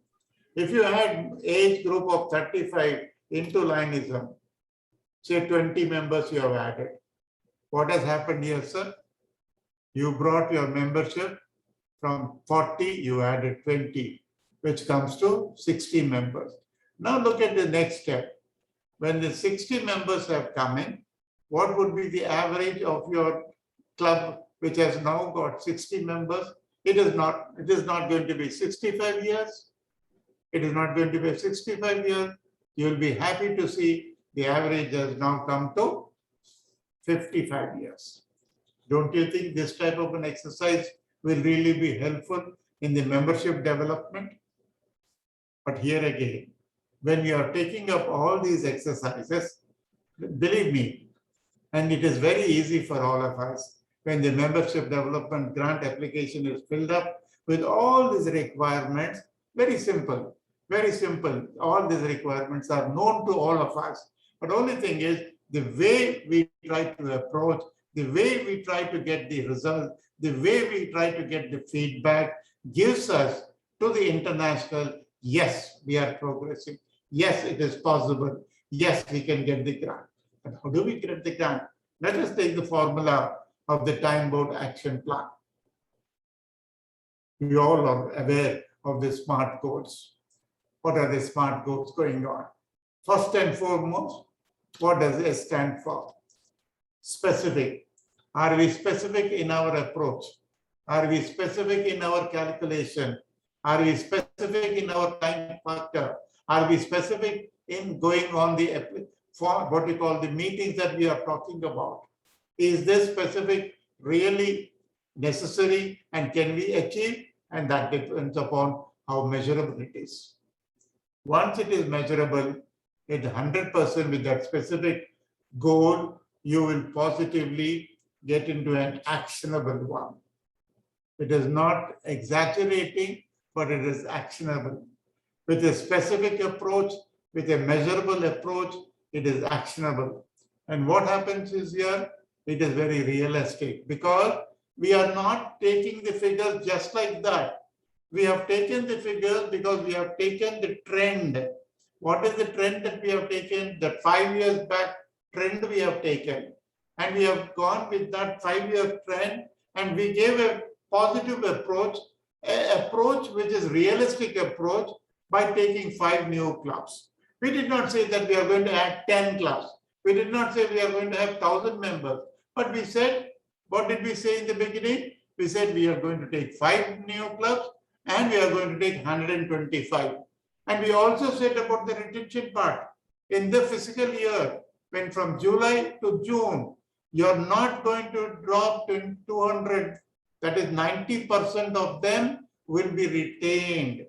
I: if you add age group of 35 into Lionism, say 20 members you have added. What has happened here, sir? You brought your membership from 40, you added 20, which comes to 60 members. Now look at the next step. When the 60 members have come in, what would be the average of your club which has now got 60 members. It is not going to be 65 years. It is not going to be 65 years. You will be happy to see the average has now come to 55 years. Don't you think this type of an exercise will really be helpful in the membership development? But here again, when you are taking up all these exercises, believe me, and it is very easy for all of us, when the membership development grant application is filled up with all these requirements, very simple, very simple. All these requirements are known to all of us. But only thing is the way we try to approach, the way we try to get the result, the way we try to get the feedback gives us to the international, yes, we are progressing. Yes, it is possible. Yes, we can get the grant. But how do we get the grant? Let us take the formula of the time-bound action plan. We all are aware of the SMART goals. What are the SMART goals going on? First and foremost, what does S stand for? Specific. Are we specific in our approach? Are we specific in our calculation? Are we specific in our time factor? Are we specific in going on the what we call the meetings that we are talking about? Is this specific really necessary and can we achieve? And that depends upon how measurable it is. Once it is measurable, at 100% with that specific goal, you will positively get into an actionable one. It is not exaggerating, but it is actionable. With a specific approach, with a measurable approach, it is actionable. And what happens is here, it is very realistic because we are not taking the figures just like that. We have taken the figures because we have taken the trend. What is the trend that we have taken? The 5 years back trend we have taken. And we have gone with that 5-year trend and we gave a positive approach, an approach which is realistic approach by taking 5 new clubs. We did not say that we are going to add 10 clubs. We did not say we are going to have 1,000 members. But we said, what did we say in the beginning? We said we are going to take 5 new clubs and we are going to take 125. And we also said about the retention part. In the fiscal year, when from July to June, you're not going to drop to 200. That is 90% of them will be retained.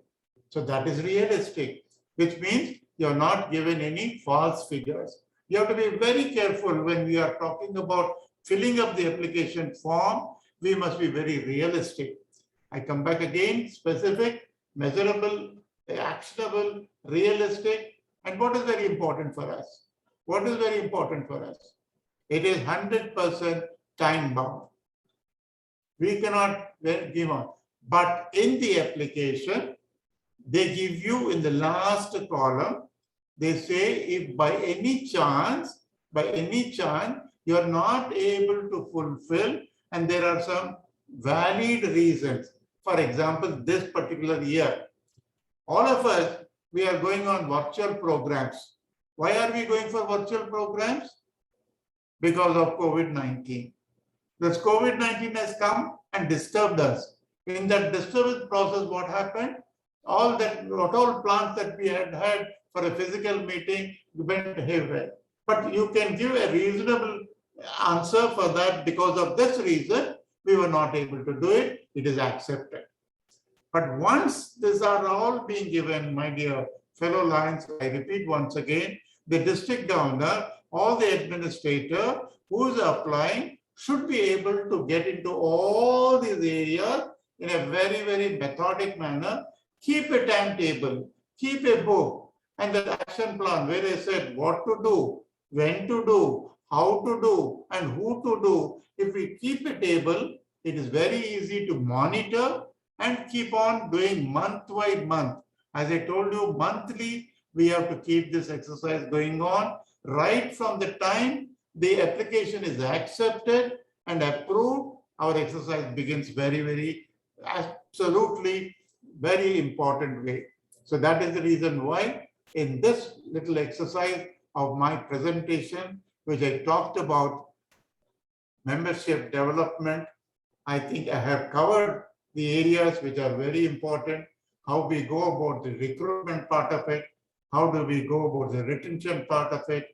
I: So that is realistic, which means you're not given any false figures. You have to be very careful when we are talking about filling up the application form. We must be very realistic. I come back again, specific, measurable, actionable, realistic. And what is very important for us? What is very important for us? It is 100% time bound. We cannot give on. But in the application, they give you in the last column, they say if by any chance, you are not able to fulfill and there are some valid reasons. For example, this particular year, all of us, we are going on virtual programs. Why are we going for virtual programs? Because of COVID-19. This COVID-19 has come and disturbed us. In that disturbance process, what happened? All plans that we had for a physical meeting went haywire. But you can give a reasonable answer for that. Because of this reason, we were not able to do it. It is accepted. But once these are all being given, my dear fellow Lions, I repeat once again, the district governor or the administrator who is applying should be able to get into all these areas in a very, very methodic manner. Keep a timetable, keep a book, and the action plan where I said what to do, when to do, how to do, and who to do. If we keep a table, it is very easy to monitor and keep on doing month by month. As I told you, monthly, we have to keep this exercise going on right from the time the application is accepted and approved. Our exercise begins very, very, absolutely very important way. So that is the reason why in this little exercise of my presentation, which I talked about membership development I think I have covered the areas which are very important, how we go about the recruitment part of it, how do we go about the retention part of it,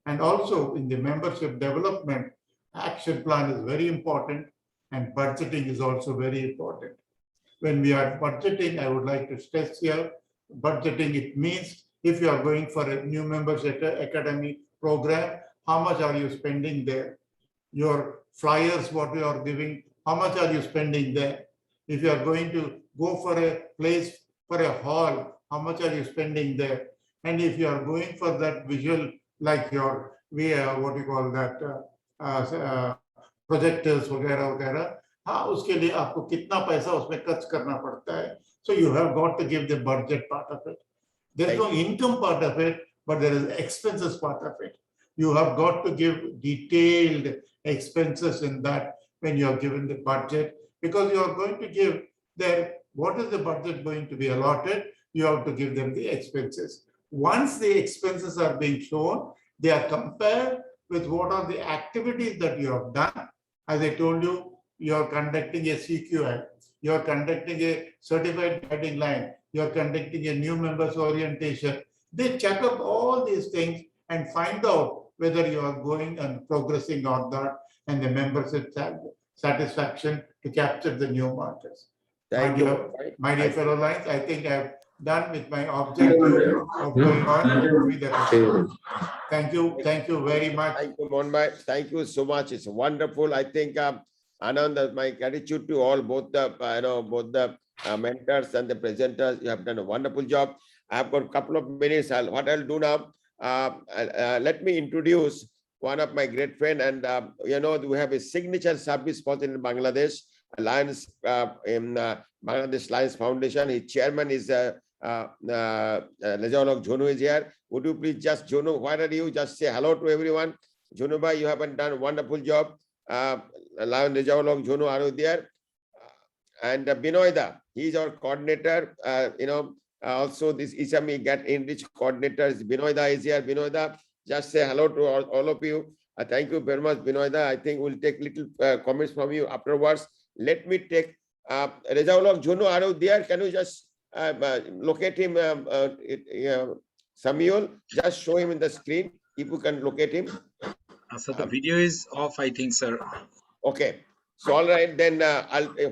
I: and also in the membership development, action plan is very important and budgeting is also very important. When we are budgeting, I would like to stress here, budgeting, it means if you are going for a new members academy program, how much are you spending there? Your flyers, what you are giving, how much are you spending there? If you are going to go for a place, for a hall, how much are you spending there? And if you are going for that visual, like your, what you call that, projectors वगैरह, हाँ उसके लिए आपको कितना पैसा उसमें खर्च करना पड़ता है. So you have got to give the budget part of it. There is no income part of it, but there is expenses part of it. You have got to give detailed expenses in that when you are given the budget, because you are going to give there, what is the budget going to be allotted? You have to give them the expenses. Once the expenses are being shown, they are compared with what are the activities that you have done. As I told you, you are conducting a CQI, you are conducting a certified guiding line, you are conducting a new members orientation. They check up all these things and find out whether you are going and progressing on that and the membership satisfaction to capture the new markets.
A: Thank you.
I: My dear fellow Lions, I think I have done with my objective of going on with the Thank you very much.
A: Thank you, Mohanbhai. Thank you so much. It's wonderful. I think Anand, my gratitude to all, both the mentors and the presenters. You have done a wonderful job. I have got a couple of minutes. What I'll do now, let me introduce one of my great friend, and we have a signature service person in Bangladesh, Lions in Bangladesh Lions Foundation. His chairman is Lejaolok Jonu is here. Would you please just, Jonu, where are you? Just say hello to everyone. Jonu bhai, you haven't done a wonderful job. Lion Lejaolok Jonu are there. And Binoida, he is our coordinator. Also this Isami Get Enrich coordinators. Binoida is here. Binoida, just say hello to all of you. Thank you very much, Binoida. I think we'll take little comments from you afterwards. Let me take Lejaolok Jonu are there. Can you just locate him, Samuel? Just show him in the screen if you can locate him.
E: So the video is off, I think, sir.
A: Okay. So all right, then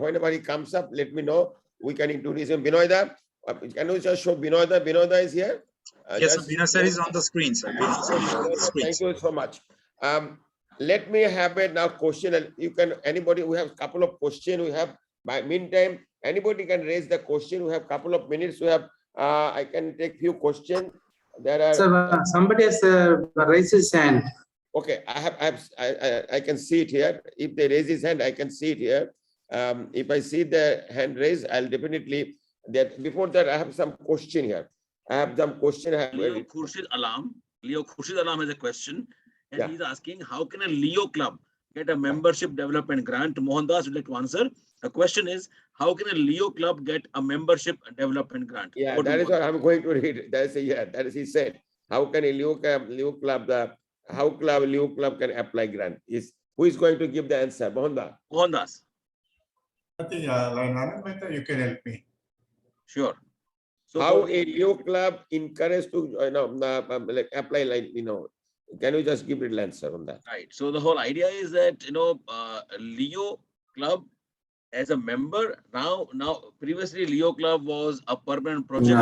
A: whenever he comes up, let me know. We can introduce him. Binoida, can you just show Binoida? Binoida is here.
E: Yes, Binoida sir is on the screen, sir.
A: Thank you so much. Let me have a now question. You can, anybody, we have a couple of questions. We have, by meantime, anybody can raise the question. We have a couple of minutes. We have, I can take few questions. There are.
D: So somebody has raised his hand.
A: Okay, I can see it here. If they raise his hand, I can see it here. If I see the hand raised, I'll definitely. That before that, I have some question here. I have some question.
H: Leo Khurshid Alam has a question, and he's asking, how can a Leo club get a membership development grant? Mohandas would like to answer. The question is, how can a Leo club get a membership develelopment grant?
A: Yeah, that is what I'm going to read. That is that is he said. How can a Leo club Leo club can apply grant? Who is going to give the answer?
H: Mohandas.
I: I think Anand, you can help me.
H: Sure. So
A: how a Leo club encouraged to apply, can you just give an answer on that?
H: Right. So the whole idea is that Leo club as a member now previously Leo club was a permanent project.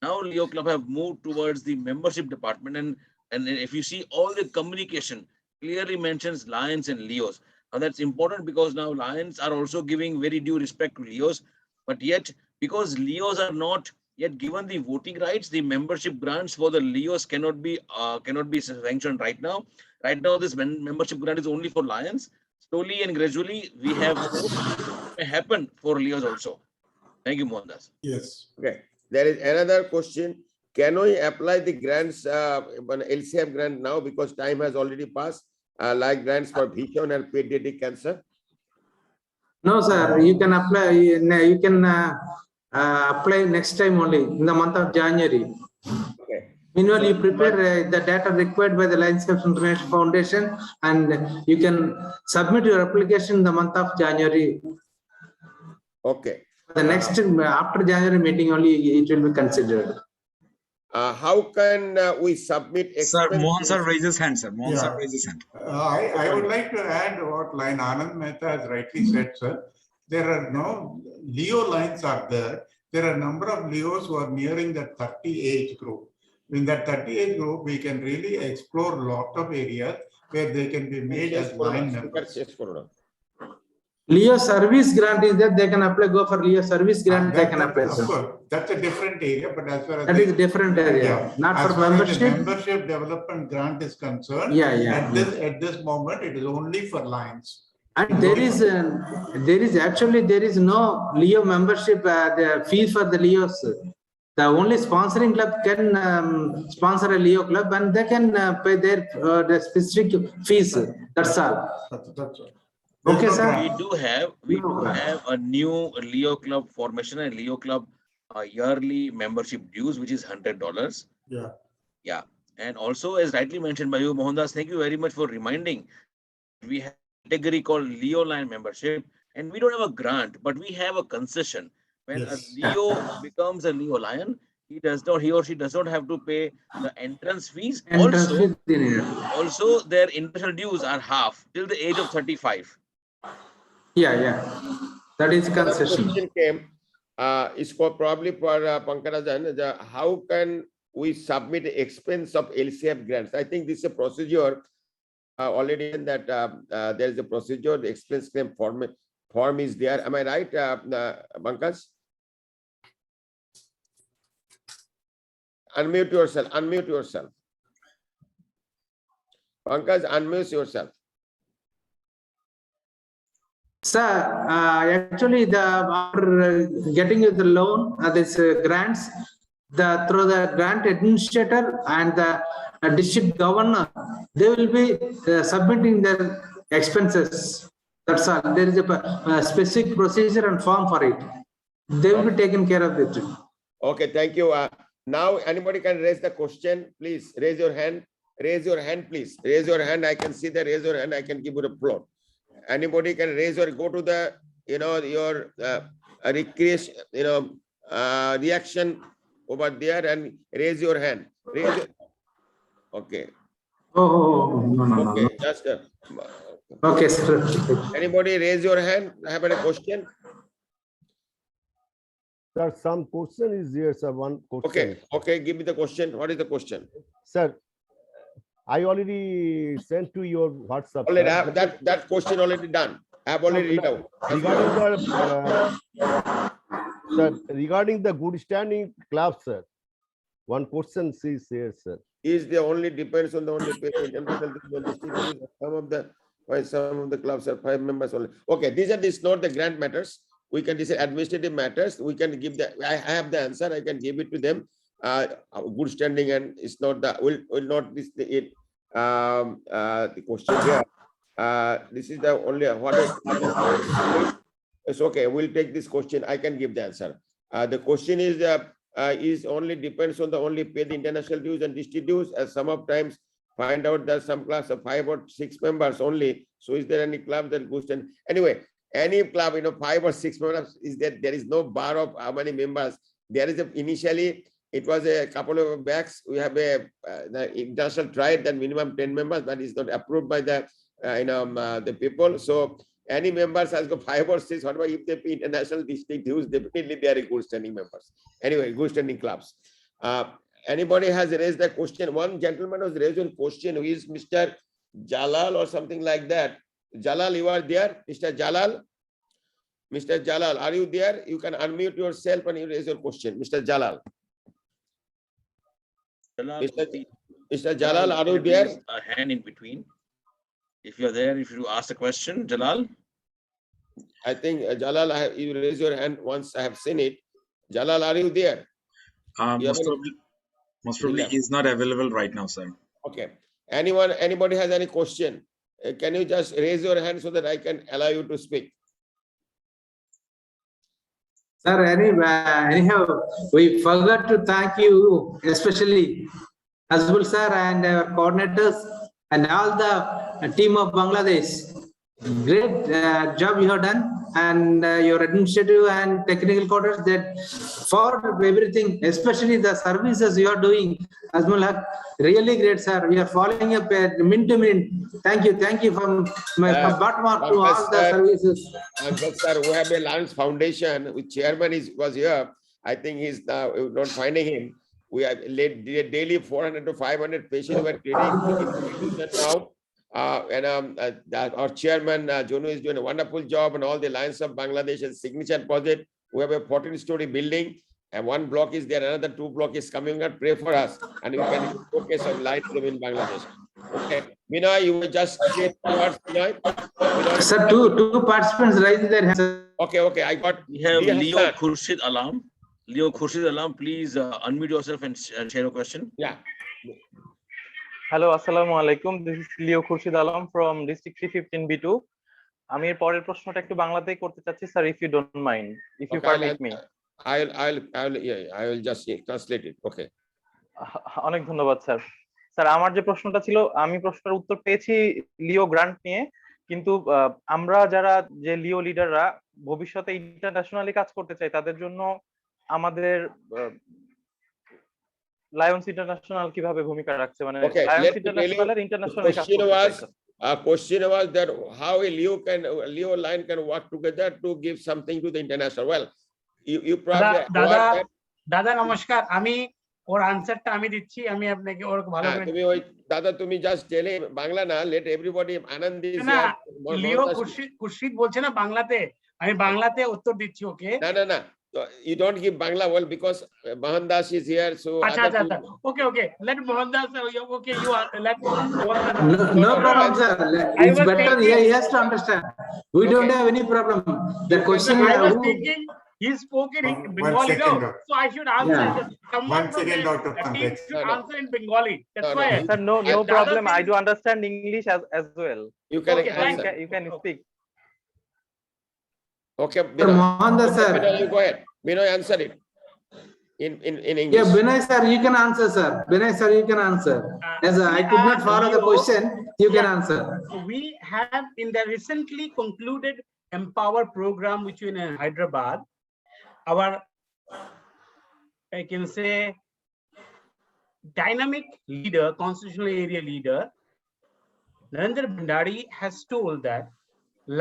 H: Now Leo club have moved towards the membership department, and if you see all the communication clearly mentions Lions and Leos. Now that's important because now Lions are also giving very due respect to Leos, but yet because Leos are not yet given the voting rights, the membership grants for the Leos cannot be sanctioned right now. Right now, this membership grant is only for Lions. Slowly and gradually, we have may happen for Leos also. Thank you, Mohandas.
I: Yes.
A: Okay. There is another question. Can we apply the grants, LCIF grant now because time has already passed, like grants for vision and pediatric cancer?
D: No, sir. You can apply. You can apply next time only in the month of January.
A: Okay.
D: Meanwhile, you prepare the data required by the LCIF International Foundation, and you can submit your application in the month of January.
A: Okay.
D: The next, after January meeting only, it will be considered.
A: How can we submit
E: Sir, Mohan sir
A: expenses?
E: raises hand, sir. Mohan sir
I: Yeah.
E: raises hand.
I: I would like to add what line Anand Mehta has rightly said, sir. There are no Leo lines are there. There are a number of Leos who are nearing the 30 age group. In that 30 age group, we can really explore a lot of areas where they can be made as line members.
D: Leo service grant is that they can apply, go for Leo service grant, they can apply.
I: Of course, that's a different area, but as far as
D: that is a different area, not
I: as
D: for
I: far as the
D: membership.
I: membership development grant is concerned, at this moment, it is only for lines.
D: And there is no Leo membership, the fee for the Leos. The only sponsoring club can sponsor a Leo club, and they can pay their the specific fees. That's all.
I: That's all.
D: Okay, sir.
H: We do have a new Leo club formation, and Leo club yearly membership dues, which is $100.
I: Yeah.
H: Yeah. And also, as rightly mentioned by you, Mohandas, thank you very much for reminding. We have a category called Leo line membership, and we don't have a grant, but we have a concession. When a Leo becomes a Leo lion, he or she does not have to pay the entrance fees. Also, their international dues are half till the age of 35.
D: Yeah. That is concession.
A: Question came, is for probably for Pankarajan. How can we submit the expense of LCIF grants? I think this is a procedure already in that there is a procedure. The expense claim form is there. Am I right, Pankaj? Unmute yourself. Pankaj, unmute yourself.
D: Sir, actually, getting the loan, this grants, through the grant administrator and the district governor, they will be submitting their expenses. That's all. There is a specific procedure and form for it. They will be taken care of it.
A: Okay, thank you. Now, anybody can raise the question. Please raise your hand. Raise your hand, please. Raise your hand. I can see the raise your hand. I can give you the floor. Anybody can raise or go to the, your recreation, reaction over there and raise your hand. Okay.
D: No.
A: Okay, just
D: okay, sir.
A: Anybody raise your hand? Have a question?
J: Sir, some question is there, sir. One question.
A: Okay. Give me the question. What is the question?
J: Sir, I already sent to your WhatsApp.
A: Already, that question already done. I have already read out.
J: Regarding the good standing club, sir. One question is here, sir.
A: Is the only depends on the only some of the clubs are 5 members only. Okay, these are not the grant matters. We can decide administrative matters. We can give I have the answer. I can give it to them. Good standing, and it's not the will not this the question here. This is the only what it's okay. We'll take this question. I can give the answer. The question is only depends on the only pay the international dues and district dues, as some of times find out that some class of 5 or 6 members only. So is there any club that goes and anyway, any club, 5 or 6 members is that there is no bar of how many members. There is initially it was a couple of backs. We have the international tried that minimum 10 members, but it's not approved by the the people. So any members has got 5 or 6, whatever, if they pay international district dues, definitely they are good standing members. Anyway, good standing clubs. Anybody has raised the question? One gentleman has raised a question, who is Mr. Jalal or something like that. Jalal, you are there? Mr. Jalal? Mr. Jalal, are you there? You can unmute yourself and you raise your question. Mr. Jalal. Mr. Jalal, are you there?
H: A hand in between. If you're there, if you ask a question, Jalal.
A: I think Jalal, you raise your hand once. I have seen it. Jalal, are you there?
E: Most probably is not available right now, sir.
A: Okay. Anybody has any question? Can you just raise your hand so that I can allow you to speak?
D: Sir, anyhow, we forgot to thank you, especially Azbul sir and our coordinators and all the team of Bangladesh. Great job you have done, and your administrative and technical quarters that for everything, especially the services you are doing, Azmul Haq, really great, sir. We are following up minute to minute. Thank you from my bottom up to all the services.
A: Sir, we have a Lions Foundation, which chairman was here. I think he's now not finding him. We have daily 400 to 500 patients were treating now. Our chairman, Jonu, is doing a wonderful job, and all the Lions of Bangladesh and signature project. We have a 14-story building, and one block is there, another 2 block is coming up. Pray for us, and we can focus on Lions in Bangladesh. Okay, Binoy, you will just say words, Binoy.
D: Sir, two participants raised their hands.
A: Okay, I got.
H: We have Leo Khurshid Alam. Leo Khurshid Alam, please unmute yourself and share a question.
A: Yeah.
K: Hello, assalamu alaikum. This is Leo Khurshid Alam from District 315B2. আমি এর পরের প্রশ্নটা একটু বাংলাতেই করতে চাচ্ছি sir, if you don't mind, if you permit me.
A: I will just translate it. Okay.
K: অনেক ধন্যবাদ স্যার। স্যার, আমার যে প্রশ্নটা ছিল, আমি প্রশ্নের উত্তর পেয়েছি লিও গ্রান্ট নিয়ে, কিন্তু আমরা যারা যে লিও লিডাররা ভবিষ্যতে ইন্টারন্যাশনালি কাজ করতে চাই, তাদের জন্য আমাদের লায়ন্স ইন্টারন্যাশনাল কিভাবে ভূমিকা রাখছে, মানে লায়ন্স ইন্টারন্যাশনালের international
A: question was that how a Leo line can work together to give something to the international. Well, you probably
L: দাদা নমস্কার, আমি ওর আনসারটা আমি দিচ্ছি, আমি আপনাকে ওর ভালো করে
A: তুমি ওই দাদা তুমি জাস্ট টেলে বাংলা না, লেট এভরিবডি আনন্দ দিস।
L: না, লিও খুরশিদ বলছে না বাংলাতে, আমি বাংলাতে উত্তর দিচ্ছি ওকে।
A: না so you don't give Bangla well because Mohandas is here, so
L: okay, let Mohandas, okay, you are let
D: no problem sir, it's better. He has to understand, we don't have any problem. The question
L: I was thinking he spoke in Bengali, so I should answer.
I: One second, Dr. Pankaj
L: should answer in Bengali, that's why.
K: Sir, no problem, I do understand English as well.
A: You can
K: speak.
A: Okay,
D: Mohandas sir,
A: you go ahead. Binoy, answer it in English.
D: Yeah, Binoy sir, you can answer, sir. Binoy sir, you can answer. As I could not follow the question, you can answer.
L: We have in the recently concluded Empower program, which in Hyderabad, our, I can say, dynamic leader, constitutional area leader, Narendra Bhandari has told that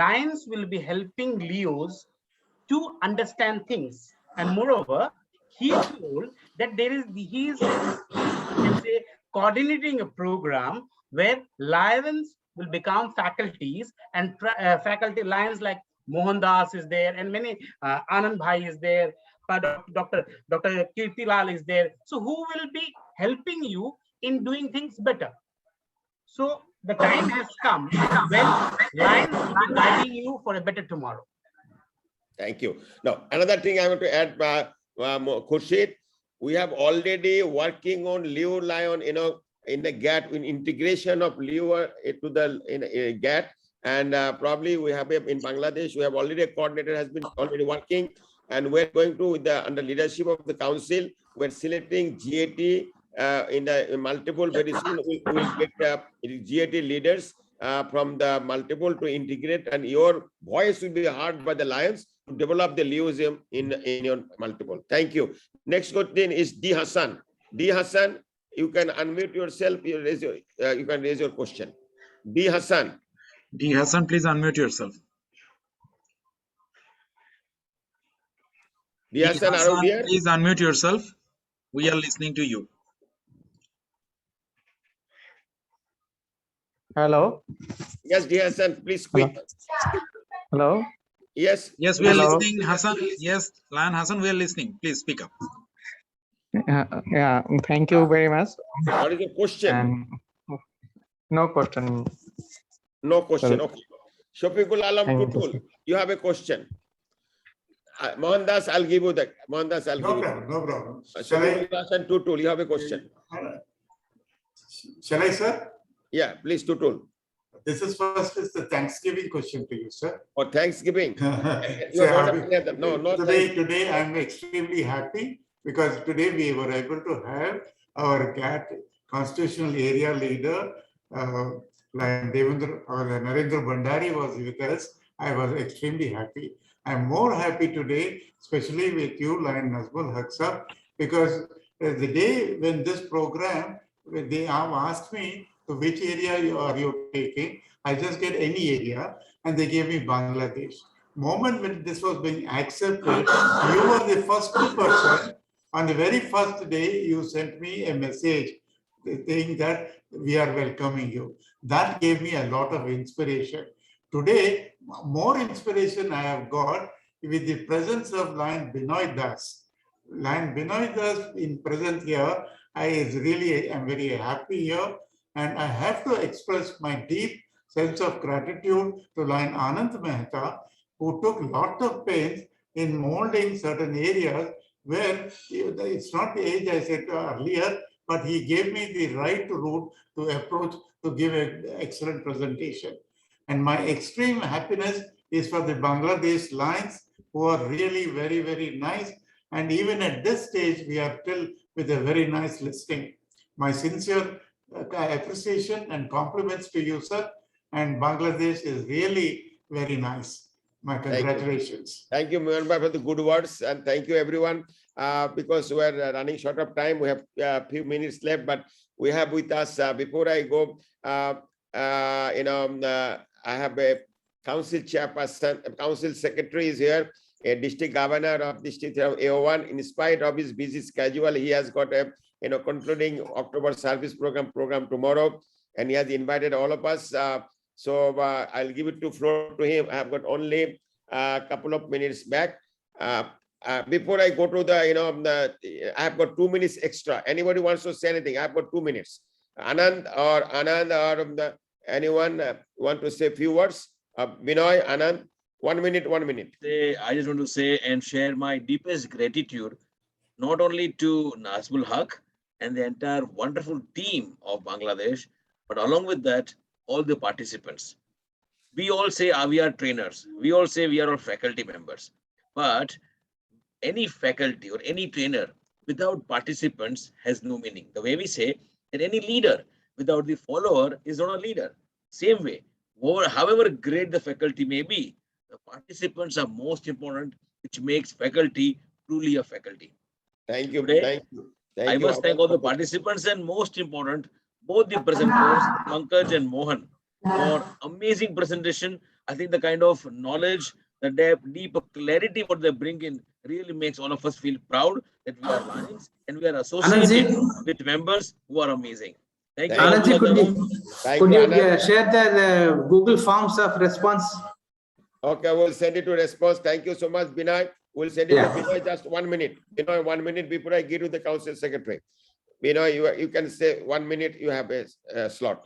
L: Lions will be helping Leos to understand things, and moreover, he told that he is coordinating a program where Lions will become faculties, and faculty Lions like Mohandas is there, and many Anand Bhai is there, Dr. Kirtilal is there. So who will be helping you in doing things better? So the time has come when Lions will be guiding you for a better tomorrow.
A: Thank you. Now, another thing I want to add, Khurshid, we have already working on Leo Lion, in the GAT, in integration of Leo to the GAT, and probably we have in Bangladesh, we have already a coordinator has been already working, and we're going to, under leadership of the council, we're selecting GAT in the multiple. Very soon we will get GAT leaders from the multiple to integrate, and your voice will be heard by the Lions to develop the Leoism in your multiple. Thank you. Next question is D. Hassan. D. Hassan, you can unmute yourself. You can raise your question. D. Hassan.
E: D. Hassan, please unmute yourself.
A: D. Hassan, are you here?
E: Please unmute yourself. We are listening to you.
K: Hello.
A: Yes, D. Hassan, please speak.
K: Hello.
A: Yes,
E: we are listening, Hassan. Yes, Lion Hassan, we are listening. Please speak up.
K: Yeah, thank you very much.
A: What is your question?
K: No question.
A: No question. Okay. Shafiqul Alam Tutul, you have a question. Mohandas, I'll give you that. Mohandas, I'll give you.
I: No problem.
A: Shafiqul Hasan Tutul, you have a question.
I: Shall I, sir?
A: Yeah, please, Tutul.
I: This is first is the Thanksgiving question to you, sir.
A: For Thanksgiving.
I: Today I'm extremely happy because today we were able to have our GAT constitutional area leader, like Devendra or Narendra Bhandari was with us, I was extremely happy. I'm more happy today, especially with you, Lion Nazmul Haq sir, because the day when this program, when they have asked me to which area are you taking, I just get any area, and they gave me Bangladesh. Moment when this was being accepted, you were the first person. On the very first day, you sent me a message saying that we are welcoming you. That gave me a lot of inspiration. Today, more inspiration I have got with the presence of Lion Binoy Das. Lion Binoy Das in present here, I'm very happy here, and I have to express my deep sense of gratitude to Lion Anand Mehta, who took a lot of pains in molding certain areas where it's not the age I said earlier, but he gave me the right route to approach to give an excellent presentation. And my extreme happiness is for the Bangladesh Lions, who are really very, very nice. And even at this stage, we are still with a very nice listing. My sincere appreciation and compliments to you, sir. And Bangladesh is really very nice. My congratulations.
A: Thank you, Mohan, for the good words, and thank you, everyone. Because we are running short of time, we have a few minutes left, but we have with us, before I go, I have a council chairperson, council secretary is here, a district governor of district of AO1. In spite of his busy schedule, he has got a concluding October service program tomorrow, and he has invited all of us. So I'll give it to floor to him. I have got only a couple of minutes back. Before I go to the, I have got 2 minutes extra. Anybody wants to say anything? I've got 2 minutes. Anand or anyone want to say a few words? Binoy, Anand, 1 minute, 1 minute.
H: I just want to say and share my deepest gratitude, not only to Nazmul Haq and the entire wonderful team of Bangladesh, but along with that, all the participants. We all say we are trainers. We all say we are all faculty members. But any faculty or any trainer without participants has no meaning. The way we say that any leader without the follower is not a leader. Same way, however great the faculty may be, the participants are most important, which makes faculty truly a faculty.
A: Thank you.
H: Today,
A: Thank
H: I
A: you.
H: must thank all the participants and most important, both the presenters, Pankaj and Mohan, for amazing presentation. I think the kind of knowledge, the deep clarity what they bring in really makes all of us feel proud that we are Lions and we are associated with members who are amazing. Thank you.
D: Anandji, could you share the Google Forms of response?
A: Okay, we'll send it to response. Thank you so much, Binay. We'll send it to Binay just 1 minute. 1 minute before I give to the council secretary. Binay, you can say 1 minute. You have a slot.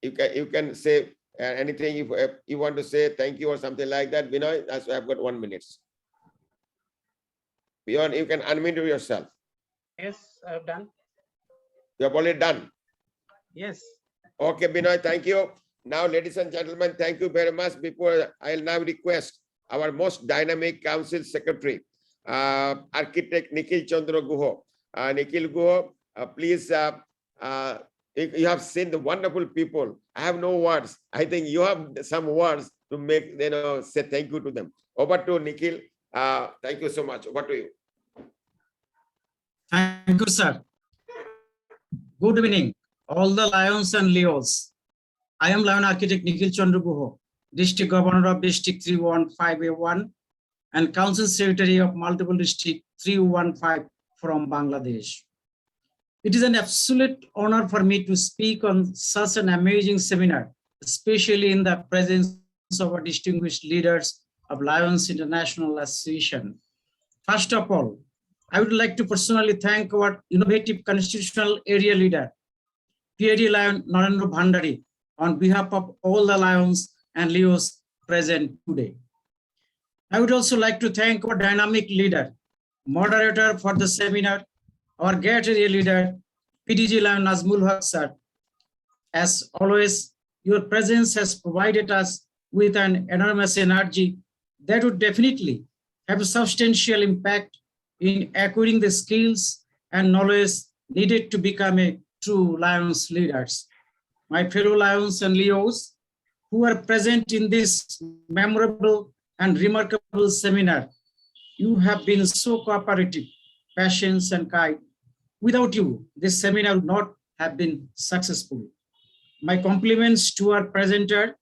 A: You can say anything if you want to say thank you or something like that. Binay, that's why I've got 1 minute. Beyond, you can unmute yourself.
L: Yes, I've done.
A: You have already done.
L: Yes.
A: Okay, Binoy, thank you. Now, ladies and gentlemen, thank you very much. Before I'll now request our most dynamic council secretary, architect Nikhil Chandra Guho. Nikhil Guho, please, you have seen the wonderful people. I have no words. I think you have some words to make, say thank you to them. Over to Nikhil. Thank you so much. Over to you.
M: Thank you, sir. Good evening, all the Lions and Leos. I am Lion Architect Nikhil Chandra Guho, District Governor of District 315A1 and Council Secretary of multiple District 315 from Bangladesh. It is an absolute honor for me to speak on such an amazing seminar, especially in the presence of our distinguished leaders of Lions International Association. First of all, I would like to personally thank our innovative constitutional area leader, PAD Lion Narendra Bhandari, on behalf of all the Lions and Leos present today. I would also like to thank our dynamic leader, moderator for the seminar, our GATE area leader, PDG Lion Nazmul Haq sir. As always, your presence has provided us with an enormous energy that would definitely have a substantial impact in acquiring the skills and knowledge needed to become a true Lions leaders. My fellow Lions and Leos who are present in this memorable and remarkable seminar, you have been so cooperative, patient, and kind. Without you, this seminar would not have been successful. My compliments to our presenter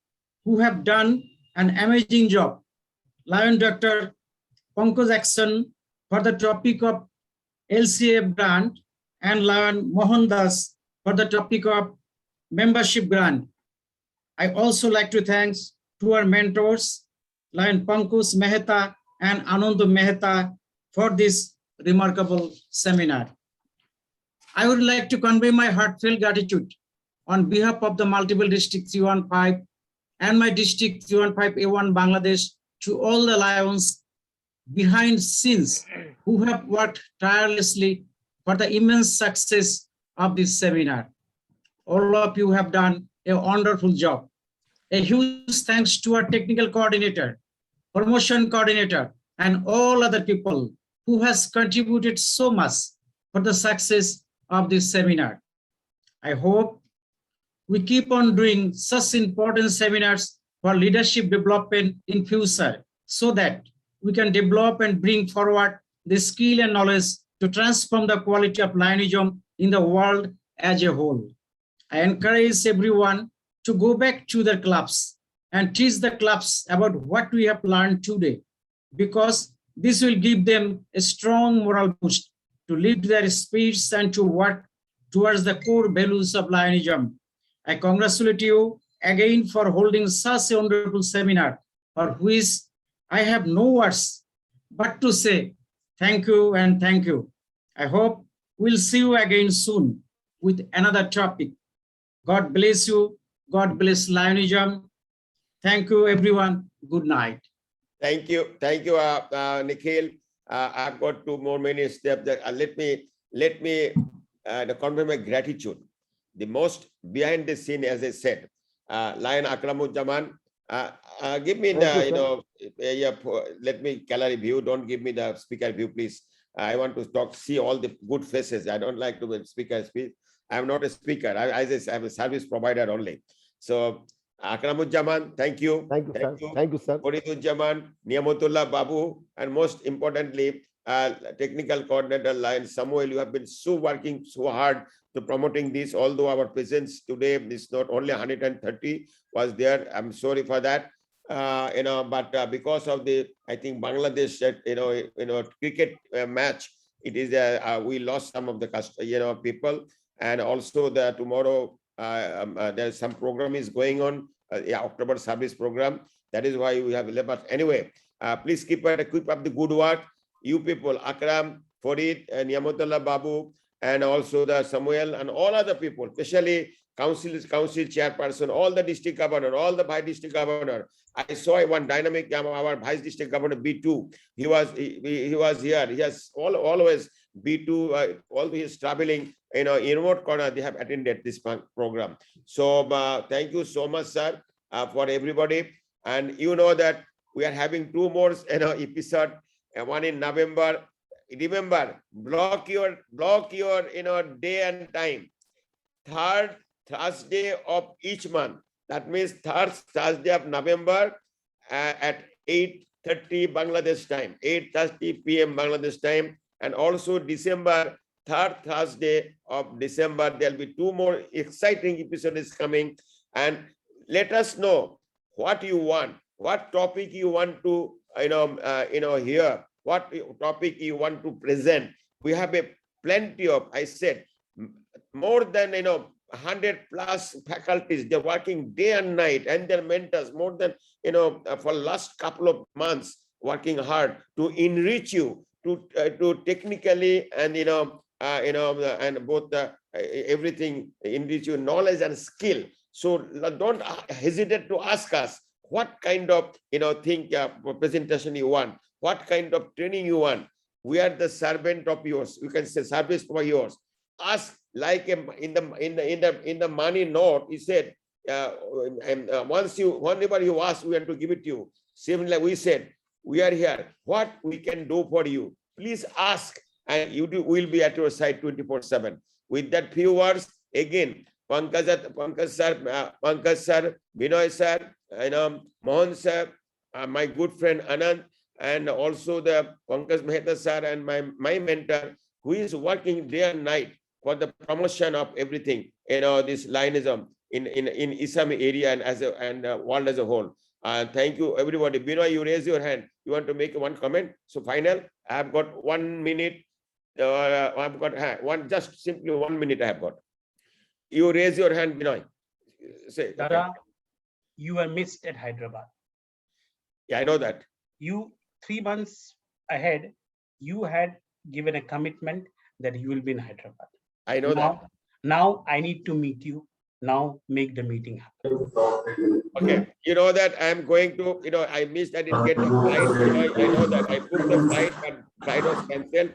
M: who have done an amazing job. Lion Dr. Pankaj Jackson for the topic of LCIF grant and Lion Mohandas for the topic of membership grant. I also like to thank to our mentors, Lion Pankaj Mehta and Anand Mehta for this remarkable seminar. I would like to convey my heartfelt gratitude on behalf of the multiple district 315 and my district 315A1 Bangladesh to all the Lions behind scenes who have worked tirelessly for the immense success of this seminar. All of you have done a wonderful job. A huge thanks to our technical coordinator, promotion coordinator, and all other people who has contributed so much for the success of this seminar. I hope we keep on doing such important seminars for leadership development in future so that we can develop and bring forward the skill and knowledge to transform the quality of Lionism in the world as a whole. I encourage everyone to go back to their clubs and teach the clubs about what we have learned today, because this will give them a strong moral boost to lift their spirits and to work towards the core values of Lionism. I congratulate you again for holding such a wonderful seminar, for which I have no words but to say thank you and thank you. I hope we'll see you again soon with another topic. God bless you. God bless Lionism. Thank you, everyone. Good night.
A: Thank you, Nikhil. I've got 2 more minutes. Let me convey my gratitude. The most behind the scene, as I said, Lion Akramuzzaman. Give me let me gallery view. Don't give me the speaker view, please. I want to see all the good faces. I don't like to be speaker speak. I'm not a speaker. I'm a service provider only. So Akramuzzaman, thank you.
J: Thank you, sir. Thank you, sir.
A: Fariduzzaman, Niyamutullah Babu, and most importantly, technical coordinator Lion Samuel. You have been working so hard to promoting this. Although our presence today is not only 130 was there. I'm sorry for that. But because of the, I think Bangladesh, cricket match, it is we lost some of the people, and also the tomorrow there's some program is going on, October service program. That is why we have 11. But anyway, please keep up the good work. You people, Akram, Farid, Niyamutullah Babu, and also the Samuel and all other people, especially council chairperson, all the district governor, all the vice district governor. I saw one dynamic, our vice district governor B2. He was here. He has always B2. Always traveling. In remote corner, they have attended this program. So thank you so much, sir, for everybody. And you know that we are having 2 more episode. One in November. Remember, block your day and time. 3rd Thursday of each month. That means 3rd Thursday of November at 8:30 Bangladesh time, 8:30 p.m. Bangladesh time, and also December 3rd Thursday of December. There'll be 2 more exciting episodes coming, and let us know what you want, what topic you want to hear, what topic you want to present. We have plenty of, I said, more than 100 plus faculties. They're working day and night, and their mentors more than for last couple of months working hard to enrich you to technically and and both everything, enrich your knowledge and skill. So don't hesitate to ask us what kind of presentation you want, what kind of training you want. We are the servant of yours. You can say service for yours. Ask, like in the money note, he said, whenever you ask, we want to give it to you. Similarly, we said, we are here. What we can do for you? Please ask, and will be at your side 24/7. With that few words, again, Pankaj sir, Binoy sir, Mohan sir, my good friend Anand, and also the Pankaj Mehta sir and my mentor, who is working day and night for the promotion of everything, this Lionism in Isami area and world as a whole. Thank you, everybody. Binoy, you raise your hand. You want to make one comment? So final, I have got 1 minute. I've got just simply 1 minute I have got. You raise your hand, Binoy. Say,
L: Dada, you were missed at Hyderabad.
A: Yeah, I know that.
L: You 3 months ahead, you had given a commitment that you will be in Hyderabad.
A: I know that.
L: Now I need to meet you. Now make the meeting happen.
A: Okay, you know that I'm going to, I missed, I didn't get the flight. I know that I booked the flight, but flight was cancelled.